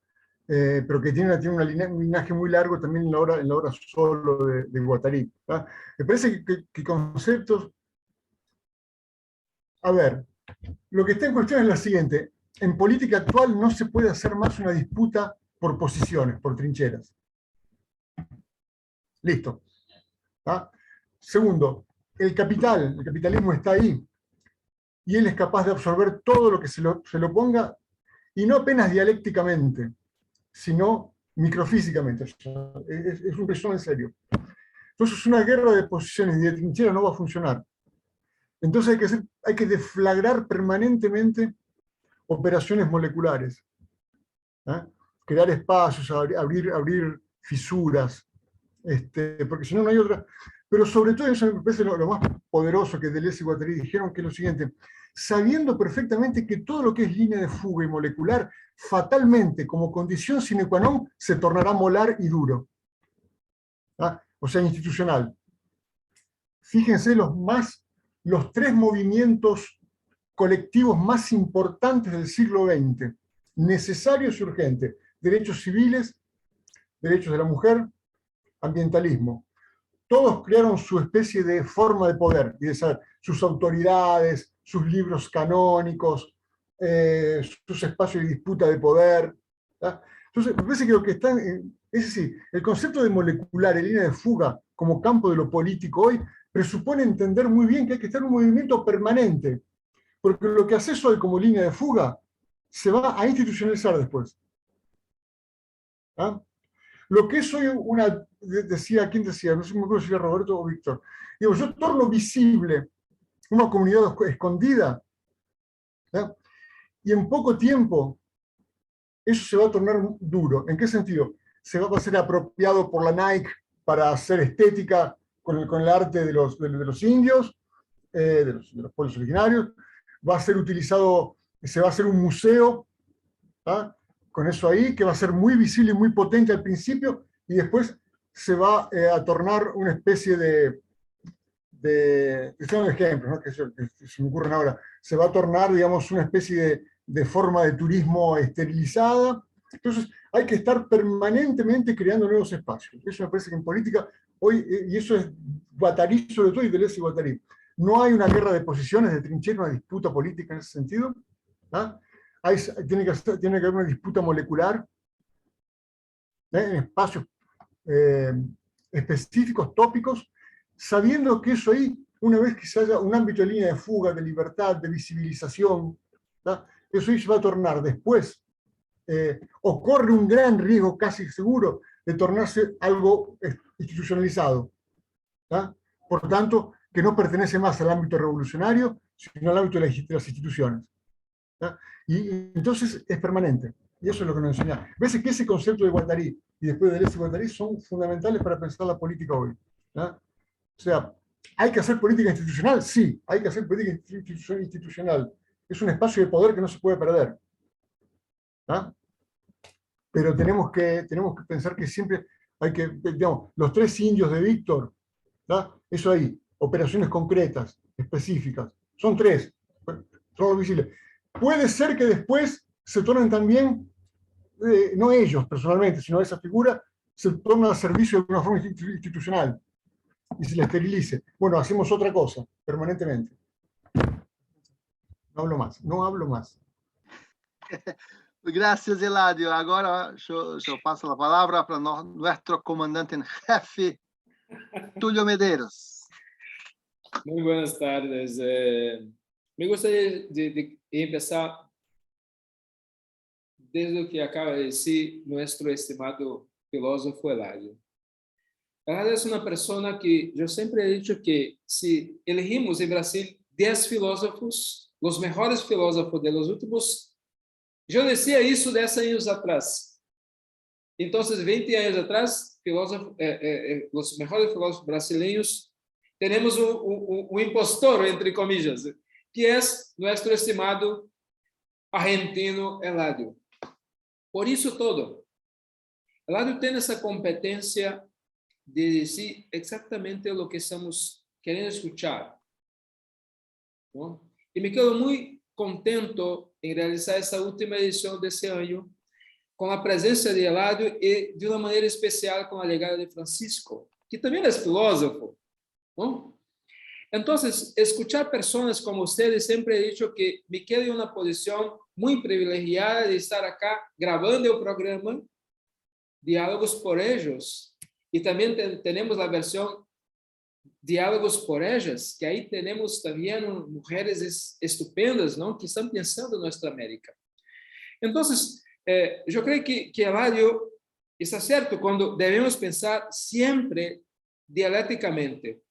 Pero que tiene un linaje muy largo también en la obra solo de Guattari, ¿tá? Me parece que conceptos... A ver, lo que está en cuestión es la siguiente. En política actual no se puede hacer más una disputa por posiciones, por trincheras. Listo. ¿Ah? Segundo, el capitalismo está ahí y él es capaz de absorber todo lo que se lo ponga, y no apenas dialécticamente, sino microfísicamente. Es un persona en serio. Entonces una guerra de posiciones y de trincheras no va a funcionar. Entonces hay que deflagrar permanentemente operaciones moleculares, ¿eh? Crear espacios, abrir fisuras, porque si no, no hay otra. Pero sobre todo, eso me parece lo más poderoso que Deleuze y Guattari dijeron, que es lo siguiente: sabiendo perfectamente que todo lo que es línea de fuga y molecular, fatalmente, como condición sine qua non, se tornará molar y duro. ¿Ah? O sea, institucional. Fíjense los tres movimientos colectivos más importantes del siglo XX, necesarios y urgentes: derechos civiles, derechos de la mujer, ambientalismo. Todos crearon su especie de forma de poder, y de saber, sus autoridades, sus libros canónicos, sus espacios de disputa de poder. ¿tá? Entonces, me parece que lo que están, es decir, el concepto de molecular en línea de fuga como campo de lo político hoy presupone entender muy bien que hay que estar en un movimiento permanente, porque lo que haces hoy como línea de fuga se va a institucionalizar después. ¿Ah? Lo que es hoy ¿quién decía? No sé si me acuerdo si era Roberto o Víctor. Digo, yo torno visible una comunidad escondida, ¿eh? Y en poco tiempo eso se va a tornar duro. ¿En qué sentido? Se va a ser apropiado por la Nike para hacer estética con el arte de los indios, de los pueblos originarios. Va a ser utilizado, se va a hacer un museo, ¿ah? Con eso ahí, que va a ser muy visible y muy potente al principio, y después se va a tornar una especie son ejemplos, ¿no? que se me ocurren ahora, se va a tornar, digamos, una especie de forma de turismo esterilizada. Entonces, hay que estar permanentemente creando nuevos espacios. Eso me parece que en política, hoy, y eso es Guattari sobre todo, y Deleuze y Guattari, no hay una guerra de posiciones, de trinchera, una disputa política en ese sentido. ¿Ah? Tiene que haber una disputa molecular, en espacios específicos, tópicos, sabiendo que eso ahí, una vez que se haya un ámbito de línea de fuga, de libertad, de visibilización, ¿tá? Eso ahí se va a tornar después, o corre un gran riesgo casi seguro de tornarse algo institucionalizado. ¿Tá? Por tanto, que no pertenece más al ámbito revolucionario, sino al ámbito de las instituciones. ¿tá? Y entonces es permanente. Y eso es lo que nos enseña. ¿Ves que ese concepto de Guattari y después de Deleuze y Guattari son fundamentales para pensar la política hoy? ¿tá? O sea, ¿hay que hacer política institucional? Sí, hay que hacer política institucional. Es un espacio de poder que no se puede perder. ¿tá? Pero tenemos que pensar que siempre hay que, digamos, los tres indios de Víctor, ¿tá? Eso ahí, operaciones concretas, específicas. Son tres, son visibles. Puede ser que después se tornen también, no ellos personalmente, sino esa figura, se torna al servicio de una forma institucional y se la esterilice. Bueno, hacemos otra cosa, permanentemente. No hablo más. Gracias, Eladio. Agora eu passo a palavra para nosso comandante em jefe, Tulio Medeiros. Muy buenas tardes. Me gustaría de empezar desde lo que acaba de decir nuestro estimado filósofo Eladio. Eladio es una persona que yo siempre he dicho que si elegimos en Brasil 10 filósofos, los mejores filósofos de los últimos, yo decía eso 10 años atrás. Entonces, 20 años atrás, los mejores filósofos brasileños, tenemos un impostor, entre comillas, que es nuestro estimado argentino Eladio. Por eso todo. Eladio tiene esa competencia de decir exactamente lo que estamos queriendo escuchar. ¿no? Y me quedo muy contento en realizar esta última edición de ese año con la presencia de Eladio y de una manera especial con la llegada de Francisco, que también es filósofo. ¿no? Entonces, escuchar personas como ustedes, siempre he dicho que me quedo en una posición muy privilegiada de estar acá grabando el programa Diálogos por Ellos. Y también tenemos la versión diálogos por ellas, que ahí tenemos también mujeres estupendas, ¿no? Que están pensando en nuestra América. Entonces, yo creo que Eladio está cierto cuando debemos pensar siempre dialécticamente.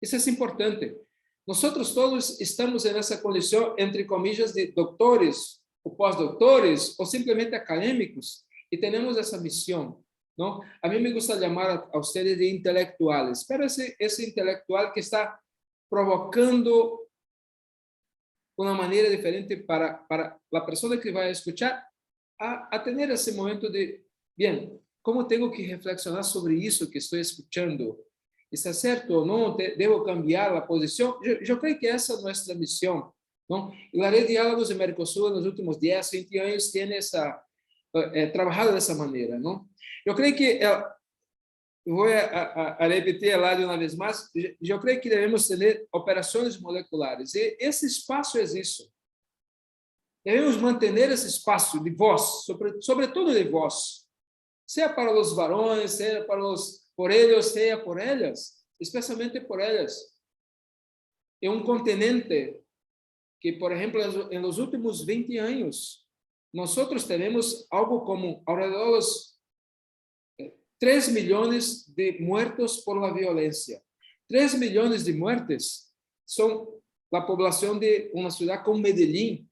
Eso es importante. Nosotros todos estamos en esa condición, entre comillas, de doctores o pós-doutores ou simplesmente acadêmicos, e temos essa missão, não? A mim me gusta chamar a vocês de intelectuales, pero esse intelectual que está provocando uma maneira diferente para a pessoa que vai escutar a ter esse momento de, bem, como tenho que reflexionar sobre isso que estou escutando? Está certo ou não? Devo cambiar a posição? Eu creio que essa é a nossa missão. ¿No? Y la red de diálogos de Mercosur en los últimos 10, 20 años tiene trabajado de esa manera, ¿no? Yo creo que, voy a repetir de una vez más, yo creo que debemos tener operaciones moleculares. Y ese espacio es eso. Debemos mantener ese espacio de voz, sobre todo de voz, sea para los varones, sea por ellos, sea por ellas, especialmente por ellas. En un continente que, por ejemplo, en los últimos 20 años, nosotros tenemos algo como alrededor de los 3 millones de muertos por la violencia. 3 millones de muertes son la población de una ciudad como Medellín,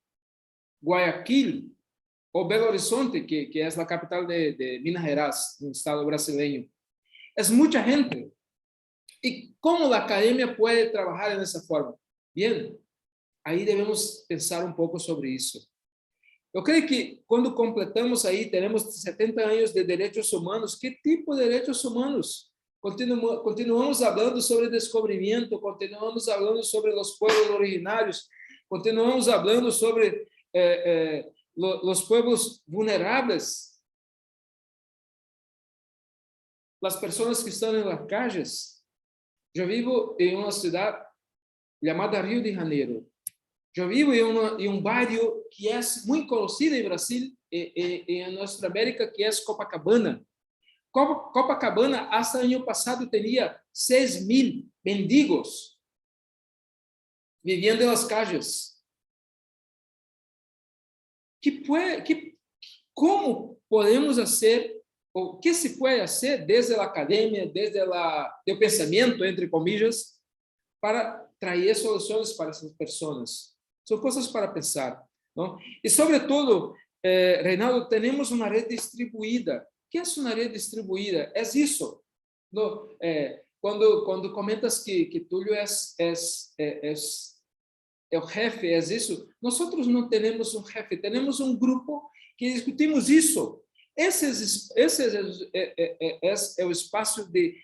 Guayaquil o Belo Horizonte, que es la capital de Minas Gerais, un estado brasileño. Es mucha gente. ¿Y cómo la academia puede trabajar en esa forma? Bien, aí devemos pensar um pouco sobre isso. Eu creio que quando completamos aí, teremos 70 anos de direitos humanos. Que tipo de direitos humanos? Continuamos falando sobre descobrimento, continuamos falando sobre os povos originários, continuamos falando sobre os povos vulneráveis, as pessoas que estão nas calles. Eu vivo em uma cidade chamada Rio de Janeiro. Eu vivo em um bairro que é muito conhecido em Brasil e em nossa América, que é Copacabana. Copacabana, hasta ano passado, tinha 6.000 mendigos vivendo nas calles. Como podemos fazer, o que se pode fazer desde a academia, desde o pensamento, entre comillas, para trazer soluções para essas pessoas? São coisas para pensar, não? E, sobretudo, Reinaldo, temos uma rede distribuída. O que é uma rede distribuída? É isso. No, quando comentas que Túlio é o jefe, é isso. Nós não temos um jefe, temos um grupo que discutimos isso. Esse é o espaço de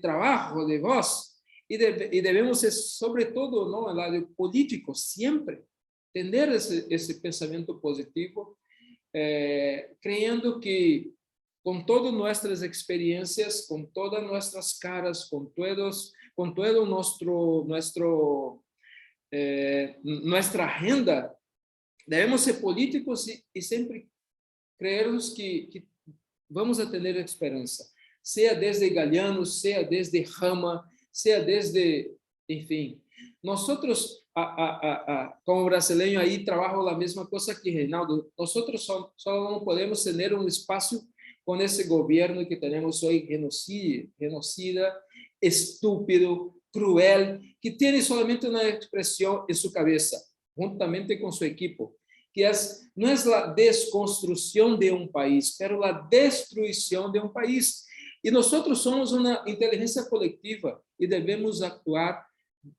trabalho de voz. Y debemos, sobre todo, ¿no?, el lado político, siempre tener ese pensamiento positivo, creyendo que con todas nuestras experiencias, con todas nuestras caras, con todo nuestra agenda, debemos ser políticos y siempre creernos que vamos a tener esperanza, sea desde Galeano, sea desde Rama, sea desde, enfim, nosotros, como brasileño, ahí trabajo la misma cosa que Reinaldo. Nosotros solo no podemos tener un espacio con ese gobierno que tenemos hoy, genocida, estúpido, cruel, que tiene solamente una expresión en su cabeza, juntamente con su equipo, que no es la desconstrucción de un país, pero la destruição de un país. E nós somos uma inteligência coletiva e devemos actuar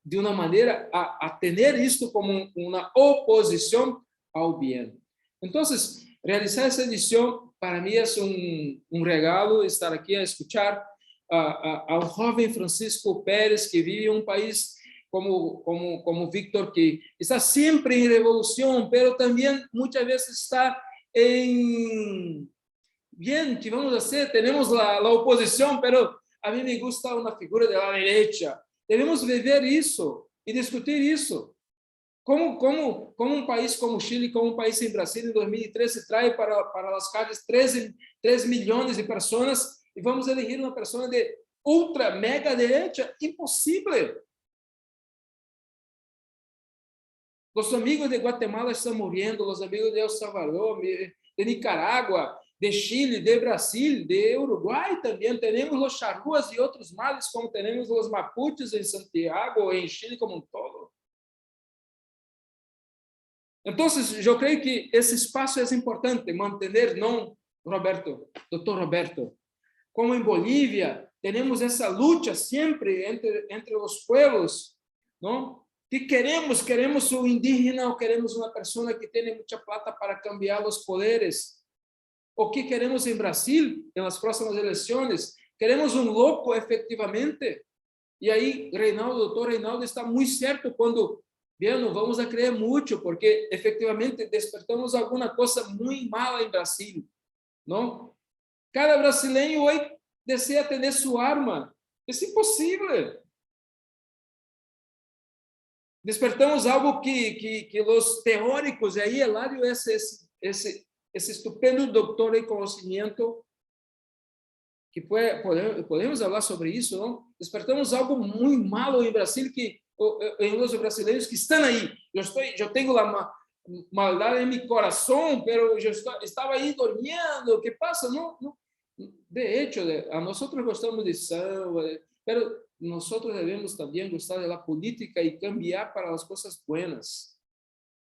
de uma maneira a ter isto como uma oposição ao bem. Então, realizar essa edição, para mim, é um regalo estar aqui a escutar a um jovem Francisco Pérez, que vive em um país como Víctor, que está sempre em revolução, mas também muitas vezes está em... Bien, ¿qué vamos a hacer? Tenemos la oposición, pero a mí me gusta una figura de la derecha. Debemos ver eso y discutir eso. Como un país como Chile, como un país en Brasil en 2013 trae para las calles 3 millones de personas y vamos a elegir una persona de ultra, mega derecha, imposible. Los amigos de Guatemala están muriendo, los amigos de El Salvador, de Nicaragua, de Chile, de Brasil, de Uruguay también. Tenemos los charrúas y otros males, como tenemos los mapuches en Santiago, en Chile como un todo. Entonces, yo creo que ese espacio es importante, mantener, ¿no, Roberto, doctor Roberto? Como en Bolivia, tenemos esa lucha siempre entre los pueblos, ¿no? ¿Qué queremos? ¿Queremos un indígena o queremos una persona que tiene mucha plata para cambiar los poderes? ¿O qué queremos en Brasil en las próximas elecciones? ¿Queremos un loco efectivamente? Y ahí Reinaldo, doctor Reinaldo, está muy cierto cuando, bien, no vamos a creer mucho, porque efectivamente despertamos alguna cosa muy mala en Brasil, ¿no? Cada brasileño hoy desea tener su arma. Es imposible. Despertamos algo que los teóricos, y ahí Eladio es ese estupendo doctor en conocimiento, que podemos hablar sobre eso, ¿no? Despertamos algo muy malo en Brasil, en los brasileños que están ahí. Yo tengo la maldad en mi corazón, pero yo estaba ahí durmiendo. ¿Qué pasa? No. De hecho, a nosotros gostamos de samba, pero nosotros debemos también gustar de la política y cambiar para las cosas buenas,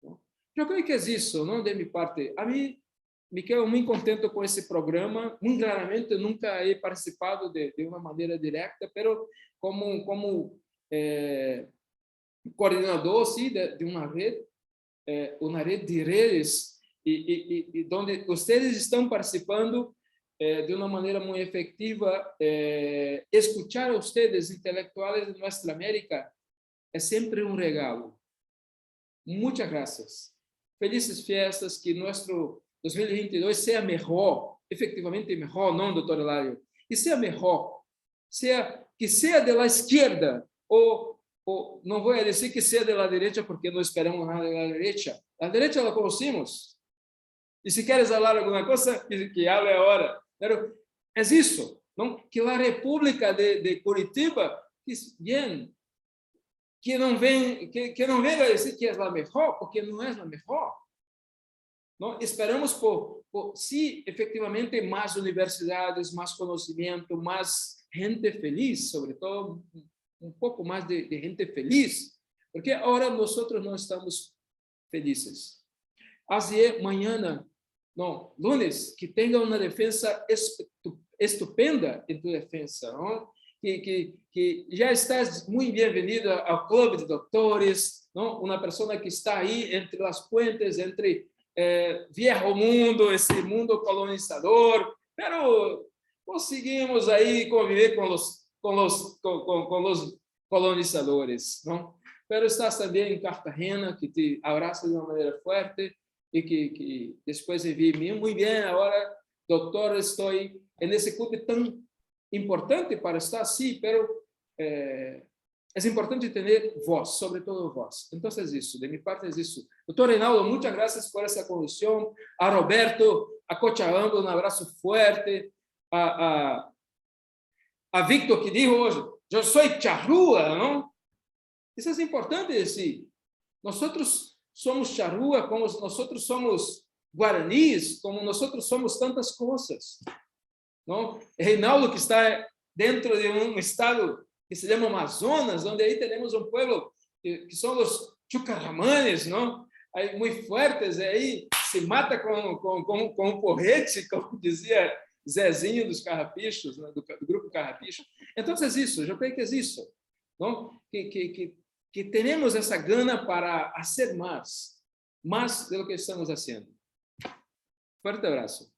¿no? Yo creo que es eso, ¿no? De mi parte. A mí me quedo muy contento con ese programa. Muy raramente, nunca he participado de una manera directa, pero como coordinador, sí, de una red de redes, y donde ustedes están participando de una manera muy efectiva. Escuchar a ustedes, intelectuales de nuestra América, es siempre un regalo. Muchas gracias. Felices fiestas, que nuestro 2022 sea mejor, efectivamente mejor, ¿no, doctor Eladio? Y sea mejor, que sea de la izquierda, o no voy a decir que sea de la derecha, porque no esperamos nada de la derecha. La derecha la conocimos. Y si quieres hablar alguna cosa, que hable ahora. Pero es eso, ¿no? Que la República de Curitiba, bien, que no venga a decir que es la mejor, porque no es la mejor, ¿no? Esperamos por sí, efectivamente, más universidades, más conocimiento, más gente feliz, sobre todo un poco más de gente feliz, porque ahora nosotros no estamos felices. Así es, mañana, no, lunes, que tenga una defensa estupenda en tu defensa, ¿no? Que ya estás muy bienvenido al club de doctores, ¿no? Una persona que está ahí entre las puentes, entre viejo mundo, ese mundo colonizador, pero conseguimos ahí convivir con los colonizadores, ¿no? Pero estás también en Cartagena, que te abraza de una manera fuerte, y que después vi muy bien, ahora, doctor, estoy en ese club tan importante para estar así, pero es importante tener voz, sobre todo voz. Entonces, eso, de mi parte es eso. Doctor Reinaldo, muchas gracias por esa conducción. A Roberto, a Cochabamba, un abrazo fuerte. A Víctor, que dijo hoy, yo soy charrúa, ¿no? Eso es importante decir. Nosotros somos charrúa, como nosotros somos guaraníes, como nosotros somos tantas cosas, ¿no? Reinaldo, que está dentro de un estado que se llama Amazonas, donde ahí tenemos un pueblo que son los chucaramanes, ¿no? Hay muy fuertes, ahí se mata con porrete, como dizia Zezinho dos Carrapichos, né? do grupo Carrapicho. Então, é isso, eu creio que é isso, não? Que tenemos essa gana para fazer mais de lo que estamos haciendo. Fuerte abrazo.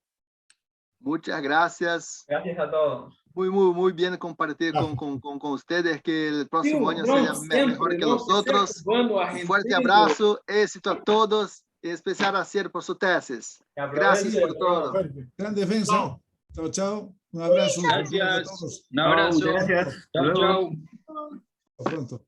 Muchas gracias. Gracias a todos. Muy bien compartir con ustedes, que el próximo año sea mejor que los otros. Un fuerte abrazo, éxito a todos, en especial a Cier por su tesis. Gracias por todo. Gran defensa. Chao, chao. Un abrazo. Gracias. A todos. Un abrazo. Gracias. Chao, chao. Hasta pronto.